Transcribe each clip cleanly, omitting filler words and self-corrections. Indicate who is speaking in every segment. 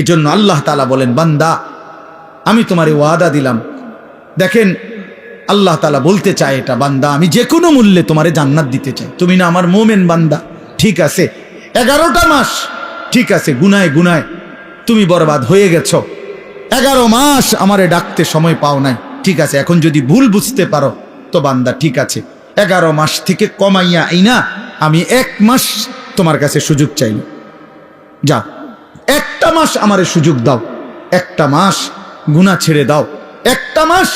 Speaker 1: এজন্য আল্লাহ তাআলা বলেন, বান্দা আমি তোমারে ওয়াদা দিলাম। দেখেন আল্লাহ তাআলা বলতে চায় এটা, বান্দা আমি যে কোনো মূল্যে তোমারে জান্নাত দিতে চাই। তুমি না আমার মোমেন বান্দা, ঠিক আছে 11টা মাস ঠিক আছে গুনায় গুনায় তুমি বরবাদ হয়ে গেছো, 11 মাস আমারে ডাকতে সময় পাও নাই, ঠিক আছে। এখন যদি ভুল বুঝতে পারো তো বান্দা ঠিক আছে, 11 মাস থেকে কমাইয়া আইনা আমি 1 মাস তোমার কাছে সুযোগ চাই, যাও 1টা মাস আমারে সুযোগ দাও, 1টা মাস গুনাহ ছেড়ে দাও, 1টা মাস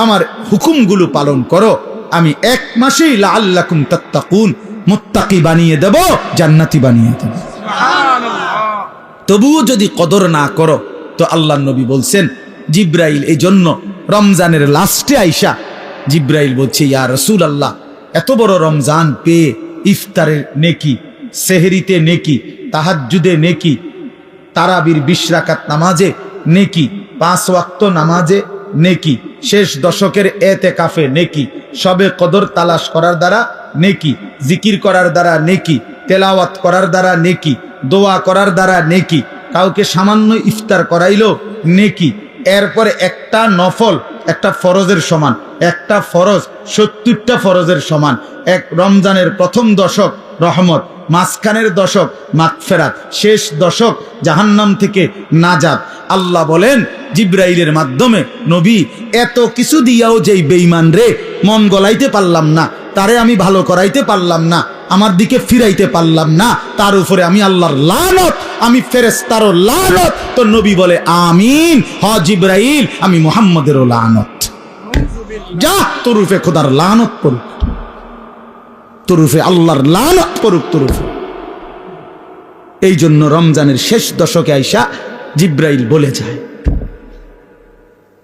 Speaker 1: আমার হুকুমগুলো পালন করো, আমি 1 মাসেই লাআল্লাকুম তাত্তাকুন মুত্তাকি বানিয়ে দেব, জান্নাতি বানিয়ে দেব। তবুও যদি কদর না করো তো আল্লাহর নবী বলছেন, জিব্রাইল এই জন্য রমজানের লাস্টে আইসা জিব্রাইল বলছে, ইয়া রাসূলুল্লাহ এত বড় রমজান পেয়ে ইফতারের নেকি, সেহরিতে নেকি, তাহাজ্জুদে নেকি, তারাবির 20 রাকাত নামাজে নেকি, 5 ওয়াক্ত নামাজে নেকি, শেষ দশকের এতেকাফে নেকি, সবে কদর তালাশ করার দ্বারা নেকি, জিকির করার দ্বারা নেকি, তেলাওয়াত করার দ্বারা নেকি, দোয়া করার দ্বারা নেকি, কাউকে সামান্য ইফতার করাইলো নেকি, এরপরে একটা নফল একটা ফরজের সমান, একটা ফরজ 70টা ফরজের সমান, এক রমজানের প্রথম দশক রহমত, মাঝখানের দশক মাগফিরাত, শেষ দশক জাহান্নাম থেকে নাজাত। আল্লাহ বলেন জিব্রাইলের মাধ্যমে, নবী এত কিছু দিয়াও যেই বেঈমান রে মন গলাইতে পারলাম না, তারে আমি ভালো করাইতে পারলাম না, আমার দিকে ফিরাইতে পারলাম না, তার উপরে আমি আল্লাহর লানত, আমি ফেরেশতারও লানত। তো নবী বলে আমিন, হ জিব্রাইল আমি মুহাম্মদেরও লানত, যা তোর উপরে খোদার লানত পড়ুক, তোর উপরে আল্লাহর লানত পড়ুক তোর উপরে। এই জন্য রমজানের শেষ দশকে আইসা জিব্রাইল বলে যায়,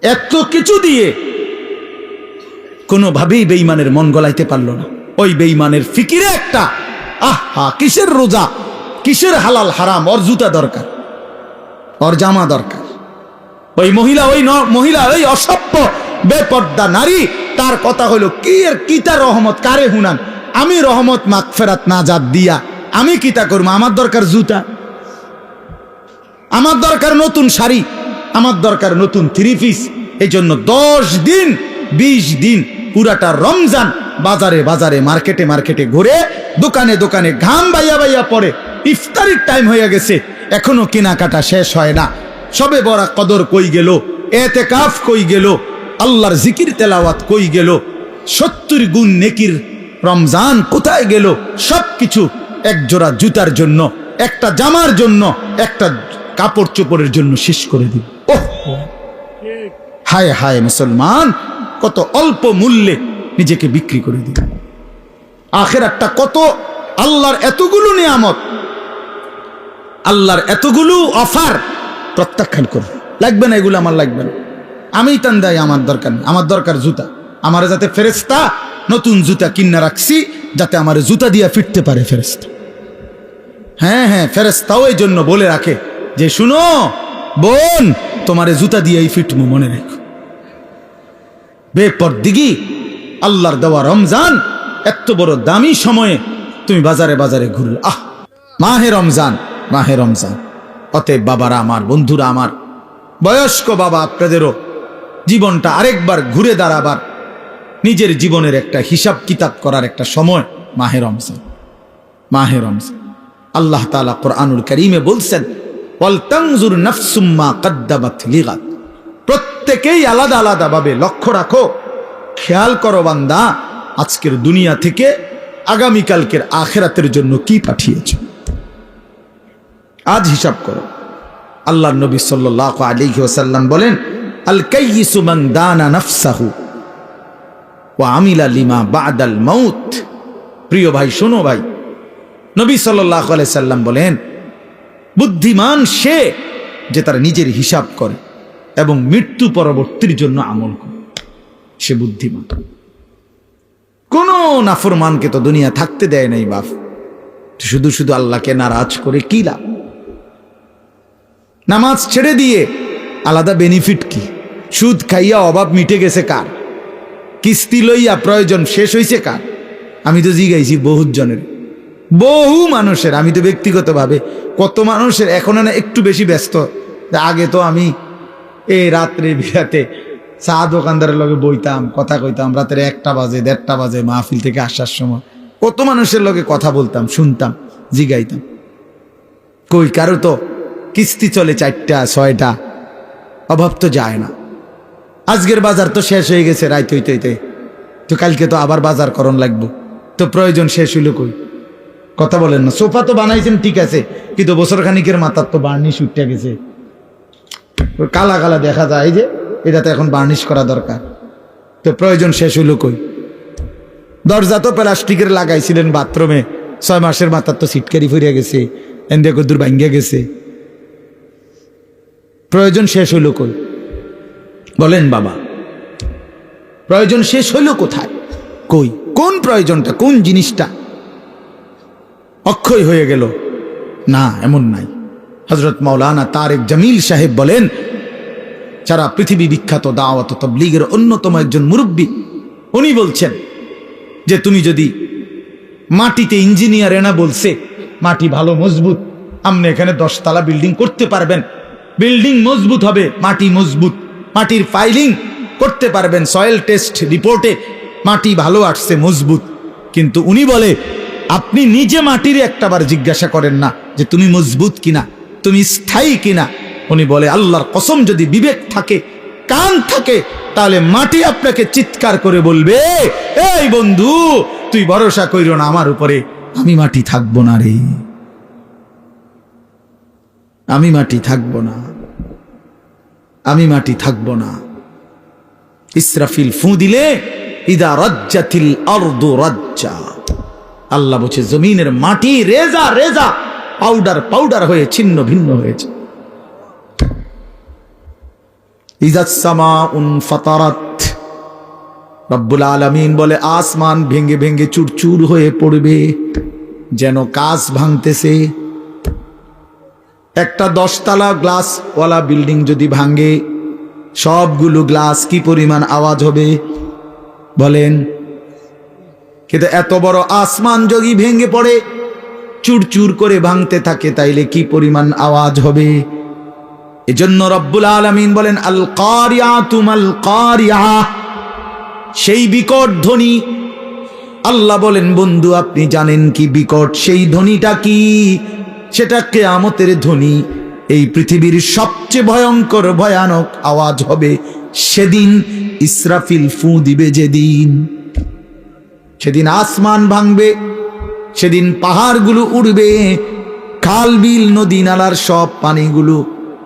Speaker 1: এত কিছু দিয়ে কোনোভাবেই বেঈমানের মন গলাইতে পারল না। ওই বেঈমানের ফিকিরে একটা, আহা কিসের রোজা, কিসের হালাল হারাম, ওর জুতা দরকার, ওর জামা দরকার। ওই মহিলা ওই অসভ্য বেপর্দা নারী, তার কথা হলো কি এর কিতা রহমত কারে হুনান, আমি রহমত মাগফিরাত নাজাত দিয়া আমি কিতা করবো, আমার দরকার জুতা, আমার দরকার নতুন শাড়ি, আমার দরকার নতুন 3 পিস। এই জন্য 10 দিন 20 দিন পুরাটা রমজান বাজারে বাজারে মার্কেটে মার্কেটে ঘুরে, দোকানে দোকানে ঘাম বাইয়া বাইয়া পড়ে, ইফতারির টাইম হয়ে গেছে এখনো কেনাকাটা শেষ হয় না, সবে বড় কদর কই গেল, এতেকাফ কই গেল, আল্লাহর জিকির তেলাওয়াত কই গেল, 70 গুণ নেকির রমজান কোথায় গেল, সবকিছু এক জোড়া জুতার জন্য, একটা জামার জন্য, একটা কাপড় চোপড়ের জন্য শেষ করে দিল। ওহ হায় হায় মুসলমান, কত অল্প মূল্যে নিজেকে বিক্রি করে দিল। আখিরাতটা কত, আল্লাহর এতগুলো নিয়ামত, আল্লাহর এতগুলো অফার প্রত্যাখ্যান করবে, লাগবে না এগুলো, আমার লাগবে না, আমি তান্দাই, আমার দরকার নেই, আমার দরকার জুতা, আমার যাতে ফেরেশতা নতুন জুতা কিনা রাখছি যাতে আমার জুতা দিয়া ফিরতে পারে ফেরেশতা। হ্যাঁ হ্যাঁ, ফেরেশতাও এই জন্য বলে রাখে যে শুনো বোন, তোমারে জুতা দিয়েই ফিটমু, মনে রেখো। বেপরদিগি আল্লাহর দেওয়া রমজান, এত বড় দামি সময়ে তুমি বাজারে বাজারে ঘুরলে, আহ মাহে রমজান, মাহে রমজান। অতএব বাবারা আমার, বন্ধুরা আমার, বয়স্ক বাবা আপনাদেরও জীবনটা আরেকবার ঘুরে দাঁড়াবার, নিজের জীবনের একটা হিসাব কিতাব করার একটা সময় মাহে রমজান। মাহে রমজান আল্লাহ তাআলা কোরআনুল কারীমে বলছেন, ওয়াল তানজুর নাফসুম মা কদ্দামাত লিগাদ, প্রত্যেকেই আলাদা আলাদা ভাবে লক্ষ্য রাখো, খেয়াল করো বান্দা, আজকের দুনিয়া থেকে আগামীকালকের আখিরাতের জন্য কি পাঠিয়েছো, আজ হিসাব করো। আল্লাহর নবী সাল্লাল্লাহু আলাইহি ওয়াসাল্লাম বলেন, আল কাইয়িসু মান দানা নাফসাহু ওয়া আমিলা লিমা বাদাল মাউত। প্রিয় ভাই, শোনো ভাই, নবী সাল্লাল্লাহু আলাইহি সাল্লাম বলেন, বুদ্ধিমান সে যে তার নিজের হিসাব করে এবং মৃত্যু পরবর্তীর জন্য আমল করে, সে বুদ্ধিমান। কোন নাফরমানকে তো দুনিয়া থাকতে দেয় নাই বাপ, শুধু শুধু আল্লাহকে নারাজ করে কি লাভ? নামাজ ছেড়ে দিয়ে আলাদা বেনিফিট কি? সুদ খাইয়া অভাব মিটে গেছে কার? কিস্তি লইয়া প্রয়োজন শেষ হয়েছে কার? আমি তো জিগাইছি বহুত জনের, বহু মানুষের, আমি তো ব্যক্তিগতভাবে কত মানুষের এখন না একটু বেশি ব্যস্ত আগে তো আমি এই রাত্রে বিরাতে চা দোকানদারের লগে বইতাম, কথা কইতাম, রাতের 1টা বাজে 1:30 বাজে মাহফিল থেকে আসার সময় কত মানুষের লগে কথা বলতাম, শুনতাম, জিগাইতাম। কই কারো তো কিস্তি চলে 4টা 6টা, অভাব তো যায় না। আজকের বাজার তো শেষ হয়ে গেছে রাত হইতে হইতে, তো কালকে তো আবার বাজার করণ লাগবো, তো প্রয়োজন শেষ হইল কই? কথা বলেন না। সোফা তো বানাইছেন ঠিক আছে, কিন্তু বছর খানিকের মাথার তো বার্নিশ উঠে গেছে, কালা কালা দেখা যায়, যে এটা তো এখন বার্নিশ করা দরকার, তো প্রয়োজন শেষ হইল কই? দরজা তো প্লাস্টিকের লাগাইছিলেন বাথরুমে, 6 মাসের মাথার তো সিটকারি ফিরিয়া গেছে, এন্দে কদ্দুর ভাঙ্গিয়া গেছে, প্রয়োজন শেষ হইল কই? বলেন বাবা, প্রয়োজন শেষ হইল কোথায়? কই? কোন প্রয়োজনটা, কোন জিনিসটা অক্ষয় হয়ে গেল? না, এমন নাই। হযরত মাওলানা তারেক জামিল সাহেব বলেন, সারা পৃথিবী বিখ্যাত দাওয়াত ও তাবলীগের অন্যতম একজন মুরব্বী, উনি বলছেন যে তুমি যদি মাটিতে, ইঞ্জিনিয়ার এনা বলছে মাটি ভালো মজবুত, আপনি এখানে 10 তলা বিল্ডিং করতে পারবেন, বিল্ডিং মজবুত হবে, মাটি মজবুত, মাটির ফাইলিং করতে পারবেন, সয়েল টেস্ট রিপোর্টে মাটি ভালো আসছে, মজবুত। কিন্তু উনি বলে আপনি নিজে মাটির একটাবার জিজ্ঞাসা করেন না যে তুমি মজবুত কিনা, তুমি স্থায়ী কিনা। উনি বলে আল্লাহর কসম, যদি বিবেক থাকে, কান থাকে, তাহলে মাটি আপনাকে চিৎকার করে বলবে, এই বন্ধু তুই ভরসা কইরো না আমার উপরে, আমি মাটি থাকবো না রে, আমি মাটি থাকবো না, আমি মাটি থাকবো না। ইসরাফিল ফু দিলে ইদা রাজ্জাতিল আরদু রাজ্জা, আল্লাহ বলছে জমিনের মাটি রেজা রেজা, পাউডার পাউডার হয়ে ছিন্ন ভিন্ন হয়েছে। ইজাস সামাউন ফাতারাত, রব্বুল আলামিন বলে আসমান ভেঙে ভেঙে চুরচুর হয়ে পড়বে, যেন কাঁচ ভাঙতেছে। একটা 10 তলা গ্লাসওয়ালা বিল্ডিং যদি ভাঙে, সবগুলো গ্লাস কি পরিমাণ আওয়াজ হবে বলেন? কিন্তু এত বড় আসমান যদি ভেঙে পড়ে, চুরচুর করে ভাঙতে থাকে, তাইলে কি পরিমাণ আওয়াজ হবে? এজন্য রব্বুল আলামিন বলেন আল কারিয়াতু মাল কারিয়া, সেই বিকট ধ্বনি। আল্লাহ বলেন বন্ধু আপনি জানেন কি বিকট সেই ধ্বনিটা কি? সেটা কিয়ামতের ধ্বনি। এই পৃথিবীর সবচেয়ে ভয়ঙ্কর ভয়ানক আওয়াজ হবে সেদিন, ইসরাফিল ফু দিবে যেদিন। সেদিন আসমান ভাঙবে, সেদিন পাহাড়গুলো উড়বে, খাল বিল নদী নালার সব পানিগুলো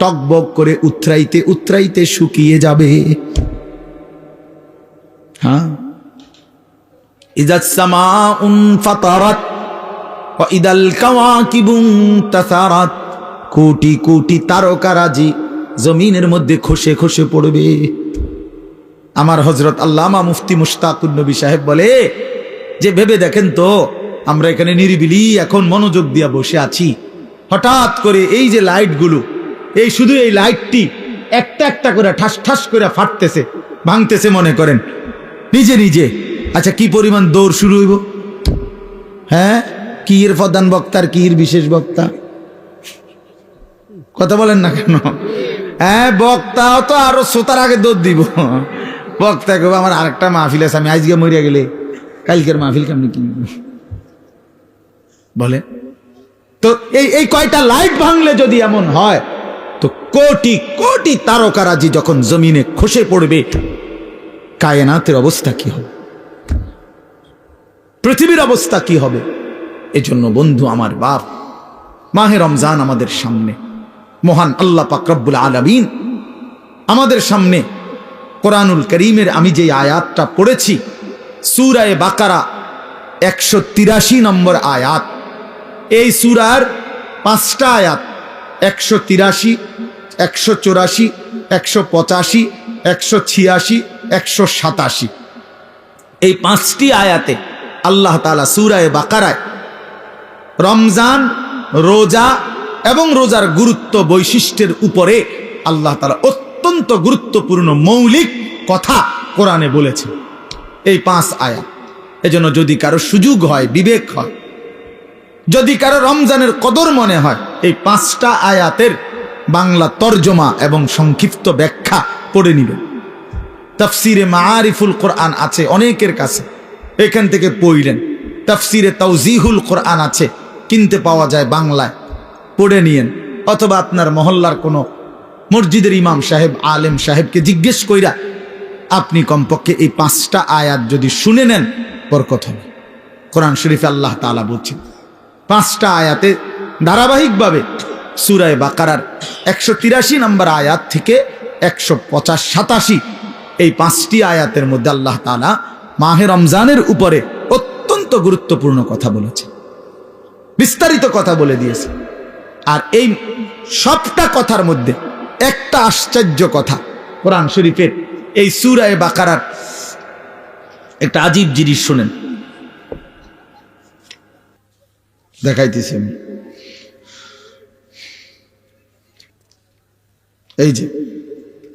Speaker 1: টকবক করে উতরাইতে উতরাইতে শুকিয়ে যাবে। হ্যাঁ, ইযাস সামাউন ফাতারাত ওয়া ইদাল কাওয়াকিবু তাসারাত, কোটি কোটি তারকারাজি জমিনের মধ্যে খসে খসে পড়বে। আমার হযরত আল্লামা মুফতি মুশতাকুন নবী সাহেব বলে যে ভেবে দেখেন তো, আমরা এখানে নিরিবিলি এখন মনোযোগ দিয়া বসে আছি, হঠাৎ করে এই যে লাইটগুলো, এই শুধু এই লাইটটি একটা একটা করে ঠাস ঠাস করে ফাটতেছে, ভাঙতেছে, মনে করেন নিজে নিজে। আচ্ছা কি পরিমাণ দৌড় শুরু হইব? হ্যাঁ, কি এর প্রধান বক্তার, কি এর বিশেষ বক্তা? কথা বলেন না কেন? হ্যাঁ, বক্তাও তো আরো শ্রোতার আগে দৌড় দিব। বক্তা কেউ আমার আরেকটা মাহফিল আছে, আমি আজকে মরিয়া গেলে কালকের মাহফিল কেমনি কি বলে? তো এই কয়টা লাইট ভাঙলে যদি এমন হয়, তো কোটি কোটি তারকারাজি যখন জমিনে খসে পড়বে, কায়নাতের অবস্থা কি হবে, পৃথিবীর অবস্থা কি হবে? এজন্য বন্ধু আমার বাপ, মাহে রমজান আমাদের সামনে, মহান আল্লাহ পাক রব্বুল আলামিন আমাদের সামনে কোরআনুল করিমের আমি যে আয়াতটা পড়েছি, সূরা বাকারা 183 নম্বর আয়াত। এই সূরার 5টা আয়াত 183, 184, 185, 186, 187, এই 5টি আয়াতে আল্লাহ তাআলা সূরা বাকারায় রমজান, রোজা এবং রোজার গুরুত্ব বৈশিষ্ট্যের উপরে আল্লাহ তাআলা অত্যন্ত গুরুত্বপূর্ণ মৌলিক কথা কোরআনে বলেছেন এই 5 আয়াত। এজন্য যদি কারো সুযোগ হয়, বিবেক হয়, যদি কারো রমজানের কদর মনে হয়, এই 5টা আয়াতের বাংলা তর্জমা এবং সংক্ষিপ্ত ব্যাখ্যা পড়ে নেবেন। তাফসিরে মাআরিফুল কোরআন আছে অনেকের কাছে, এখান থেকে পড়লেন। তাফসিরে তাওজিহুল কোরআন আছে, কিনতে পাওয়া যায় বাংলায়, পড়ে নিয়েন। অথবা আপনার মহল্লার কোনো মসজিদের ইমাম সাহেব, আলেম সাহেবকে জিজ্ঞেস কইরা আপনি কমপক্ষে এই 5টা আয়াত যদি শুনে নেন, বরকত হবে। কোরআন শরীফে আল্লাহ তাআলা বলছেন 5টা আয়াতে ধারাবাহিকভাবে সূরা বাকারার 183 নম্বর আয়াত থেকে 185-87 এই 5টি আয়াতের মধ্যে আল্লাহ তাআলা মাহে রমজানের উপরে অত্যন্ত গুরুত্বপূর্ণ কথা বলেছে, বিস্তারিত কথা বলে দিয়েছে। আর এই সবটা কথার মধ্যে একটা আশ্চর্য কথা, কোরআন শরীফের এই সূরা বাকারার একটা আজীব জিনিস শুনেন, দেখাইতেছি আমি। এই যে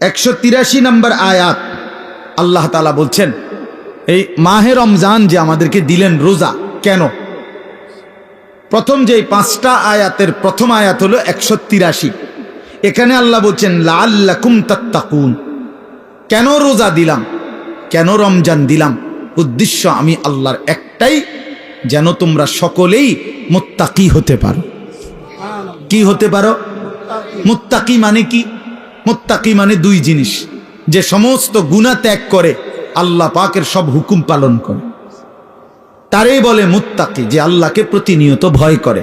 Speaker 1: 183 নম্বর আয়াত, আল্লাহ তাআলা বলছেন এই মাহে রমজান যে আমাদেরকে দিলেন রোজা, কেন? প্রথম যে 5টা আয়াতের প্রথম আয়াত হলো 183। এখানে আল্লাহ বলছেন লাআল্লাকুম তাত্তাকুন। কেন রোজা দিলাম, কেন রমজান দিলাম? উদ্দেশ্য আমি আল্লাহর একটাই, যেন তোমরা সকলেই মুত্তাকি হতে পারো। কি হতে পারো? মুত্তাকি মানে কি? মুত্তাকি মানে 2 জিনিস, যে সমস্ত গুনাহ ত্যাগ করে আল্লাহ পাকের সব হুকুম পালন করে, তারই বলে মুত্তাকি, যে আল্লাহকে প্রতিনিয়ত ভয় করে।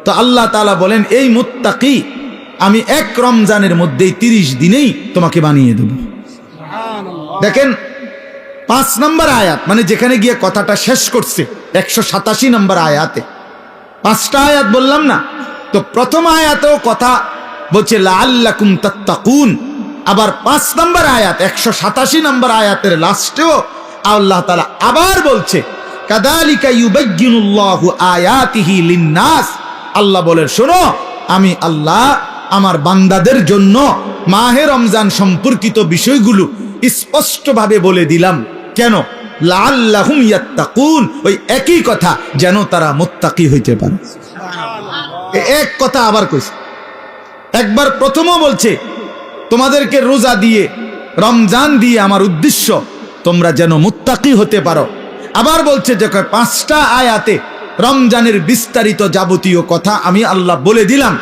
Speaker 1: তো আল্লাহ তাআলা বলেন এই মুত্তাকি আমি এক রমজানের মধ্যেই 30 দিনেই তোমাকে বানিয়ে দেব। দেখেন 5 নম্বর আয়াত, মানে যেখানে গিয়ে কথাটা শেষ করছে 187 নম্বর আয়াতে, 5টা আয়াত বললাম না? তো প্রথম আয়াতেও কথা বলছে লাআল্লাকুম তাত্তাকুন, আবার 5 নম্বর আয়াত 187 নম্বর আয়াতের লাস্টেও আল্লাহ তাআলা আবার বলছে কাযালিকা ইউবায়্যিনুল্লাহু আয়াতিহি লিন-নাস। আল্লাহ বলে শোনো, আমি আল্লাহ আমার বান্দাদের জন্য মাহে রমজান সম্পর্কিত বিষয়গুলো স্পষ্টভাবে বলে দিলাম। কেন? লাআল্লাহুম ইয়াত্তাকুন, ওই একই কথা, যেন তারা মুত্তাকি হইতে পারে। এক কথা আবার কইছে, একবার প্রথমও বলছে তোমাদেরকে রোজা দিয়ে, রমজান দিয়ে আমার উদ্দেশ্য তোমরা যেন মুত্তাকি হতে পারো। আবার বলছে যে 5টা আয়াতে রমজানের বিস্তারিত যাবতীয় কথা আমি আল্লাহ বলে দিলাম।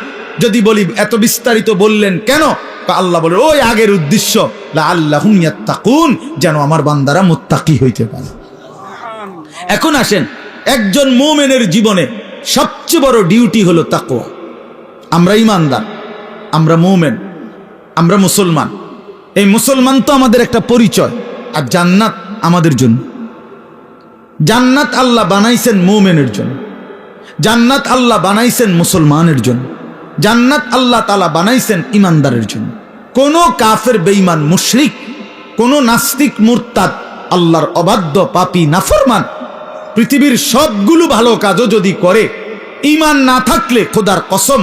Speaker 1: যদি বলি এত বিস্তারিত বললেন কেন? আল্লাহ বলে ওই আগের উদ্দেশ্য লাআল্লাহুম ইয়াত্তাকুন, যেন আমার বান্দারা মুত্তাকি হইতে পারে। এখন আসেন, একজন মুমিনের জীবনে সবচেয়ে বড় ডিউটি হলো তাকওয়া। আমরা ঈমানদার, আমরা মুমিন, আমরা মুসলমান। এই মুসলমান তো আমাদের একটা পরিচয়, আর জান্নাত আমাদের জন্য। জান্নাত আল্লাহ বানাইছেন মুমিনের জন্য, জান্নাত আল্লাহ বানাইছেন মুসলমানের জন্য, জান্নাত আল্লাহ তাআলা বানাইছেন ঈমানদারের জন্য। কোন কাফের, বেঈমান, মুশরিক, কোন নাস্তিক, মুরতাদ, আল্লাহর অবাধ্য, পাপী, নাফরমান পৃথিবীর সবগুলো ভালো কাজও যদি করে, ঈমান না থাকলে খোদার কসম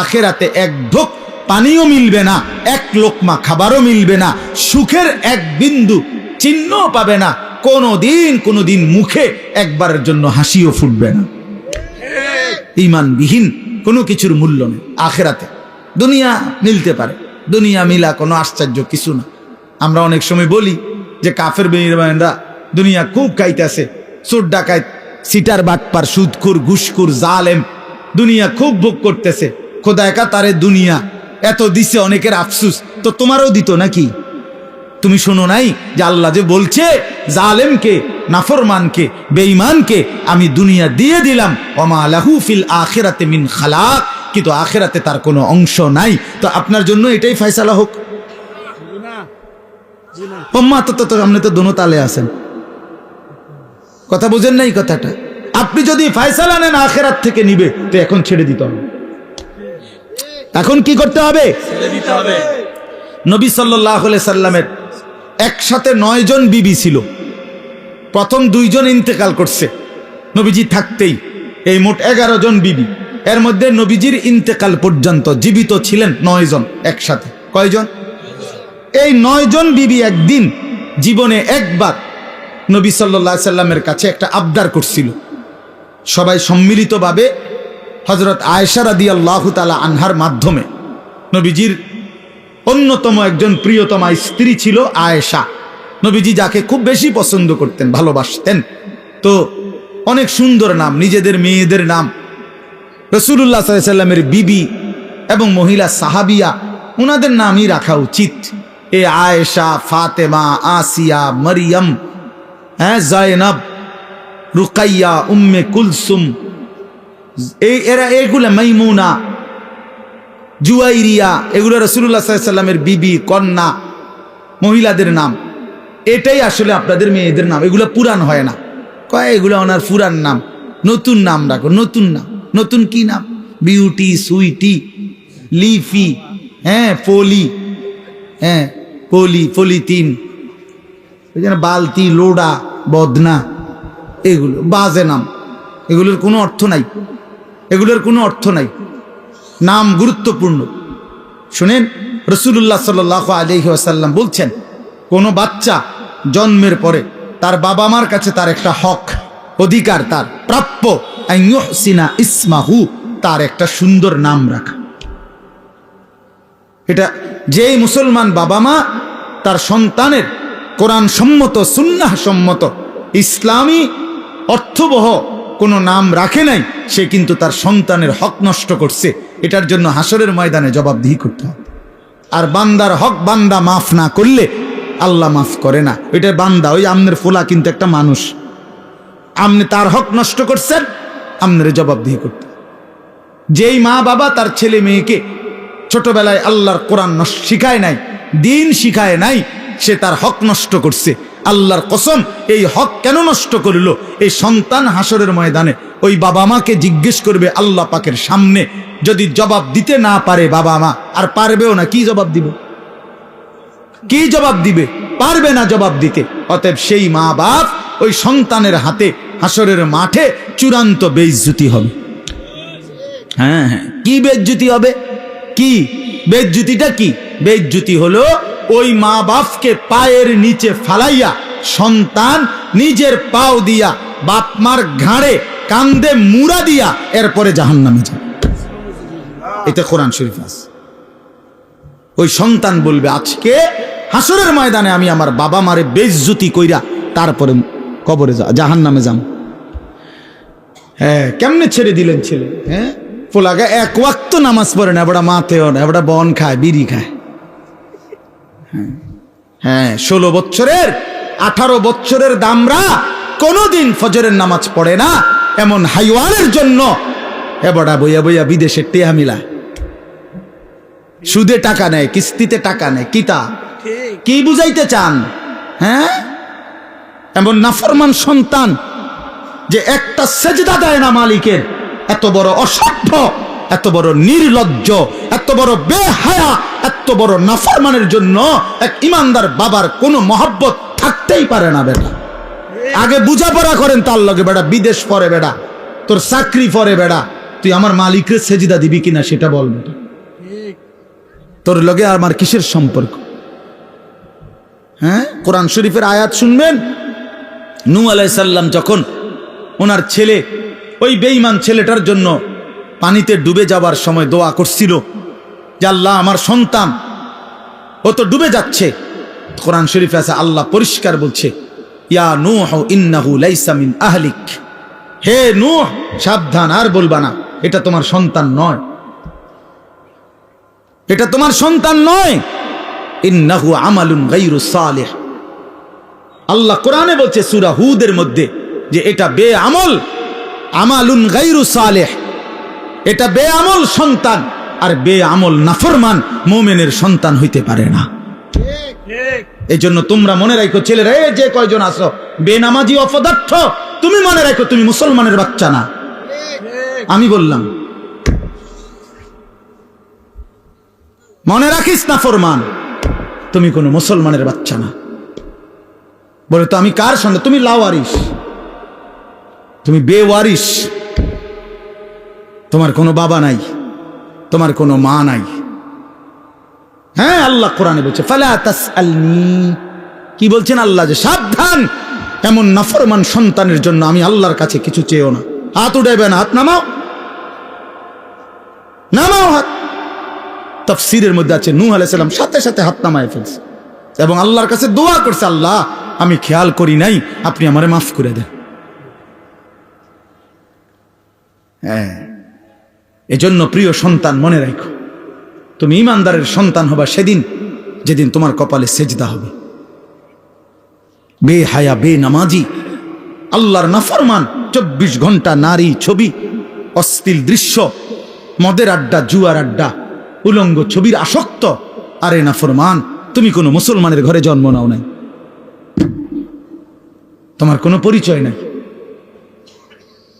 Speaker 1: আখিরাতে এক ঢোক পানিও মিলবে না, এক লোকমা খাবারও মিলবে না, সুখের এক বিন্দু চিহ্নও পাবে না, কোনোদিন মুখে একবারের জন্য হাসিও ফুটবে না। ঈমানবিহীন কোনো কিছুর মূল্য নেই আখিরাতে। দুনিয়া মিলতে পারে, দুনিয়া মিলা কোনো আশ্চর্য কিছু না। আমরা অনেক সময় বলি যে কাফের বেঈমানরা দুনিয়া খুব খাইতেছে, চোর ডাকাত, সিটার বাটপার, সুদখোর, ঘুষখোর, জালেম দুনিয়া খুব ভোগ করতেছে। খোদা একা তারে দুনিয়া এত দিছে, অনেকের আফসুস। তো তোমারও দিত নাকি? তুমি শোনো নাই যে আল্লাহ যে বলছে জালেমকে, নাফরমানকে, বেঈমানকে আমি দুনিয়া দিয়ে দিলাম, ওমা লাহু ফিল আখিরাতি মিন খালাক, কিন্তু আখিরাতে তার কোনো অংশ নাই। তো আপনার জন্য এটাই ফয়সালা হোক। ওম্মা তো আপনি তো দোনো তালে আছেন, কথা বুঝেন নাই কথাটা। আপনি যদি ফয়সালা নেন আখিরাত থেকে নিবে, তো এখন ছেড়ে দিতে হবে। এখন কি করতে হবে? ছেড়ে দিতে হবে। নবী সাল্লাল্লাহু আলাইহি সাল্লামের একসাথে 9 জন বিবি ছিল। প্রথম 2 জন ইন্তেকাল করছে নবীজি থাকতেই, এই মোট 11 জন বিবি। এর মধ্যে নবীজির ইন্তেকাল পর্যন্ত জীবিত ছিলেন 9 জন একসাথে। কয়জন? এই 9 জন বিবি একদিন জীবনে একবার নবী সাল্লাল্লাহু আলাইহি সাল্লামের কাছে একটা আবদার করছিল। সবাই সম্মিলিতভাবে হযরত আয়েশা রাদিয়াল্লাহু তাআলা আনহার মাধ্যমে নবীজির অন্যতম একজন প্রিয়তমা স্ত্রী ছিল আয়েশা। নবীজি যাকে খুব বেশি পছন্দ করতেন, ভালোবাসতেন। তো অনেক সুন্দর নাম, নিজেদের মেয়েদের নাম। রাসূলুল্লাহ সাল্লাল্লাহু আলাইহি সাল্লামের বিবি এবং মহিলা সাহাবিয়া, ওনাদের নামই রাখা উচিত। এ আয়েশা, ফাতেমা, আসিয়া, মরিয়ম, জায়নব, রুকাইয়া, উম্মে কুলসুম, এগুলা মাইমুনা, জুয়াইরিয়া, এগুলো রাসূলুল্লাহ সাল্লাল্লাহু আলাইহি সাল্লামের বিবি, কন্যা, মহিলাদের নাম। এটাই আসলে আপনাদের মেয়েদের নাম। এগুলো পুরান হয় না, কয় এগুলো ওনার পুরান নাম, নতুন নাম রাখো। নতুন নাম, নতুন কি নাম? বিউটি, সুইটি, লিফি, পলি, পলিথিন, বালতি, লোডা, বদনা, এগুলো বাজে নাম। এগুলোর কোনো অর্থ নাই, এগুলোর কোনো অর্থ নাই। নাম গুরুত্বপূর্ণ। শুনেন, রাসূলুল্লাহ সাল্লাল্লাহু আলাইহি ওয়াসাল্লাম বলছেন, কোনো বাচ্চা জন্মের পরে তার বাবা মার কাছে তার একটা হক, অধিকার, তার প্রাপ্য, আন ইউহসিনা ইসমাহু, তার একটা সুন্দর নাম রাখা। এটা যেই মুসলমান বাবা মা তার সন্তানের কোরআন সম্মত, সুন্নাহ সম্মত, ইসলামী অর্থবহ কোনো নাম রাখে নাই, সে কিন্তু তার সন্তানের হক নষ্ট করছে। এটার জন্য হাসরের ময়দানে জবাবদিহি করতে হবে। আর বান্দার হক বান্দা মাফ না করলে আল্লাহ মাফ করে না। ওইটা বান্দা, ওই আমনের ফোলা কিন্তু একটা মানুষ, আপনি তার হক নষ্ট করছেন, আপনার জবাবদিহি করতে। যেই মা বাবা তার ছেলে মেয়েকে ছোটবেলায় আল্লাহর কোরআন শিখায় নাই, দিন শিখায় নাই, সে তার হক নষ্ট করছে। আল্লাহর কসম, এই হক কেন নষ্ট করলো? এই সন্তান হাসরের ময়দানে ওই বাবা মাকে জিজ্ঞেস করবে আল্লাহ পাকের সামনে। যদি জবাব দিতে না পারে বাবা মা, আর পারবেও না, কি জবাব দিবে? কি জবাব দিবে? পারবে না জবাব দিতে। অতএব সেই মা বাপ ওই সন্তানের হাতে হাসরের মাঠে চূড়ান্ত বেইজ্জতি হবে। হ্যাঁ, কি বেইজ্জতি হবে? কি বেইজ্জতিটা? কি বেইজ্জতি হলো ওই মা বাপকে পায়ের নিচে ফালাইয়া সন্তান নিজের পাও দিয়া বাপ মার ঘাড়ে কান্দে মুড়া দিয়া এরপরে জাহান্নামে যাবে। এটা কোরআন শরীফ আছে। ওই সন্তান বলবে, আজকে হাসরের ময়দানে আমি আমার বাবা মারে বেইজ্জতি কইরা তারপরে কবরে জাহান্নামে যাম। কেমনে ছেড়ে দিলেন ছেলে? ফোলাগা এক ওয়াক্ত নামাজ পড়ে না, এবারে মাতেও না, এবারে বন খায়, বিড়ি খায়। 16 বছরের 18 বছরের দামরা কোনোদিন ফজরের নামাজ পড়ে না, এমন হাইওয়ানের জন্য এবড়া বইয়া বইয়া বিদেশে টেহা মিলা, সুদে টাকা নেয়, কিস্তিতে টাকা নেয়। কি বুঝাইতে চান? এমন নাফরমান সন্তান যে একটা সেজদা দেয় না মালিকের, এত বড় অসভ্য, এত বড় নির্লজ্জ, এত বড় বেহায়া, এত বড় নাফরমানের জন্য এক ইমানদার বাবার কোনো মহব্বত থাকতেই পারে না। বেটা আগে বুঝাপড়া করেন তার লগে, বেটা বিদেশ পরে, বেটা তোর চাকরি পরে, বেটা তুই আমার মালিকের সেজদা দিবি কিনা সেটা বল। বেটা তোর লগে আমার কিসের সম্পর্ক? কোরআন শরীফের আয়াত শুনবেন। নূহ আলাইহিস সালাম যখন ওনার ছেলে, ওই বেঈমান ছেলেটার জন্য পানিতে ডুবে যাবার সময় দোয়া করছিল যে আল্লাহ আমার সন্তান, ও তো ডুবে যাচ্ছে। কোরআন শরীফে আছে, আল্লাহ পরিষ্কার বলছে, ইয়া নূহ ইন্নাহু লাইসা মিন আহলিক, হে নূহ সাবধান, আর বলবা না, এটা তোমার সন্তান নয়, এটা তোমার সন্তান নয়। ইন্নাহু আমালুন গায়রু সালিহ, আল্লাহ কোরআনে বলছে সূরা হুদের মধ্যে যে এটা বেআমল, আমালুন গায়রু সালিহ, এটা বেআমল সন্তান। আর বেআমল নাফরমান মুমিনের সন্তান হইতে পারে না। এই জন্য তোমরা মনে রাখো ছেলেরা, এই যে কয়জন আছো বেনামাজি অপদার্থ, তুমি মনে রাখো তুমি মুসলমানের বাচ্চা না। আমি বললাম, মনে রাখিস না ফরমান, তুমি কোনো মুসলমানের বাচ্চা না। বলে তো আমি কার সন্তান? তুমি লাওয়ারিস, তুমি বেওয়ারিস, তোমার কোনো বাবা নাই, তোমার কোনো মা নাই। আল্লাহ কোরআনে বলছে ফালা তাসআলনি, কি বলছেন আল্লাহ? যে সাবধান, এমন নাফরমান সন্তানের জন্য আমি আল্লাহর কাছে কিছু চেয়েও না। হাত উঠাইবে না, হাত নামাও, নামাও হাত। তাফসীরের মধ্যে আছে নূহ আলাইহিস সালাম সাথে সাথে হাত নামায় ফেলছে এবং আল্লাহর কাছে দোয়া করছে, আল্লাহ আমি খেয়াল করি নাই, আপনি আমারে মাফ করে দেন। হ্যাঁ, এজন্য প্রিয় সন্তান মনে রাখো, তুমি ইমানদারের সন্তান হবা সেদিন যেদিন তোমার কপালে সেজদা হবে। বেহায়া বেনামাজি আল্লাহর নাফরমান, 24 ঘন্টা নারী ছবি, অশ্লীল দৃশ্য, মদের আড্ডা, জুয়ার আড্ডা, উলঙ্গ ছবির আসক্ত। আরে নাফরমান, তুমি কোনো মুসলমানের ঘরে জন্ম নাও নাই, তোমার কোনো পরিচয় নাই,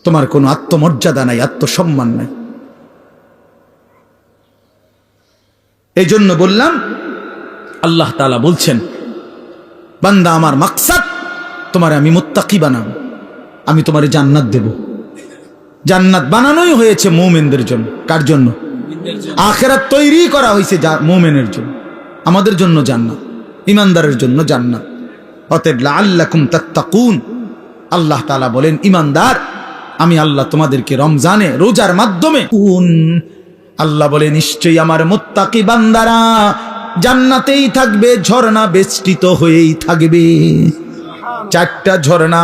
Speaker 1: তোমার কোনো আত্মমর্যাদা নাই, আত্মসম্মান নাই। এই জন্য বললাম, আল্লাহ তাআলা বলছেন, বান্দা আমার মাকসাদ তোমারে আমি মুত্তাকি বানাবো, আমি তোমারে জান্নাত দেব। জান্নাত বানানোই হয়েছে মুমিনদের জন্য। কার জন্য? আখিরাত তৈরি করা হয়েছে মুমিনের জন্য। আমাদের জন্য জান্নাত, ইমানদারের জন্য জান্নাত। অতএব লাআল্লাকুম তাত্তাকুন, আল্লাহ তাআলা বলেন, ইমানদার আমি আল্লাহ তোমাদেরকে রমজানে রোজার মাধ্যমে আল্লাহ বলে নিশ্চয়ই আমার মুত্তাকি বান্দারা জান্নাতেই থাকবে, ঝর্ণা বেষ্টিত হয়েই থাকবে। 4টা ঝর্ণা,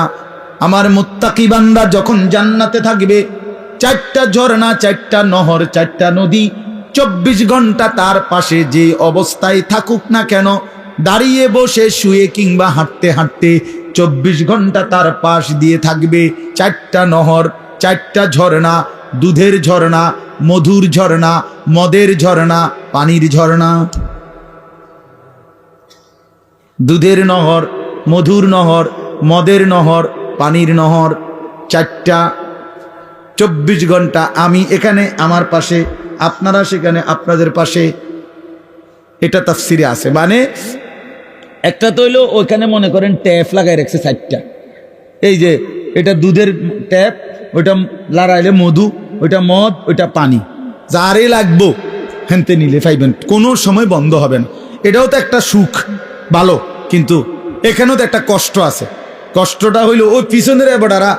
Speaker 1: আমার মুত্তাকি বান্দা যখন জান্নাতে থাকবে, 4টা ঝর্ণা, 4টা নহর, 4টা নদী 24 ঘন্টা তার পাশে যে অবস্থায় থাকুক না কেন, দাঁড়িয়ে বসে শুয়ে কিংবা হাঁটতে হাঁটতে 24 ঘন্টা তার পাশ দিয়ে থাকবে। 4টা নহর, 4টা ঝর্ণা, দুধের ঝর্ণা, মধুর ঝর্ণা, মদের ঝর্ণা, পানির ঝর্ণা। দুধের নহর, মধুর নহর, মদের নহর, পানির নহর, 4টা। 24 ঘন্টা আমি এখানে আমার পাশে, আপনারা সেখানে আপনাদের পাশে। এটা তাফসিরে আছে। মানে একটা তো হইলো ওইখানে মনে করেন ট্যাপ লাগাই রাখছে 4টা। এই যে এটা দুধের ট্যাপ, ওইটা লাগাইলে মধু, ওইটা মদ, ওইটা পানি, যারে লাগবো হেনতে নিলে পাইবেন, কোনো সময় বন্ধ হবে না। এটাও তো একটা সুখ, ভালো, কিন্তু এখানেও তো একটা কষ্ট আছে। কষ্টটা হইলো ওই পিছনের এবারারা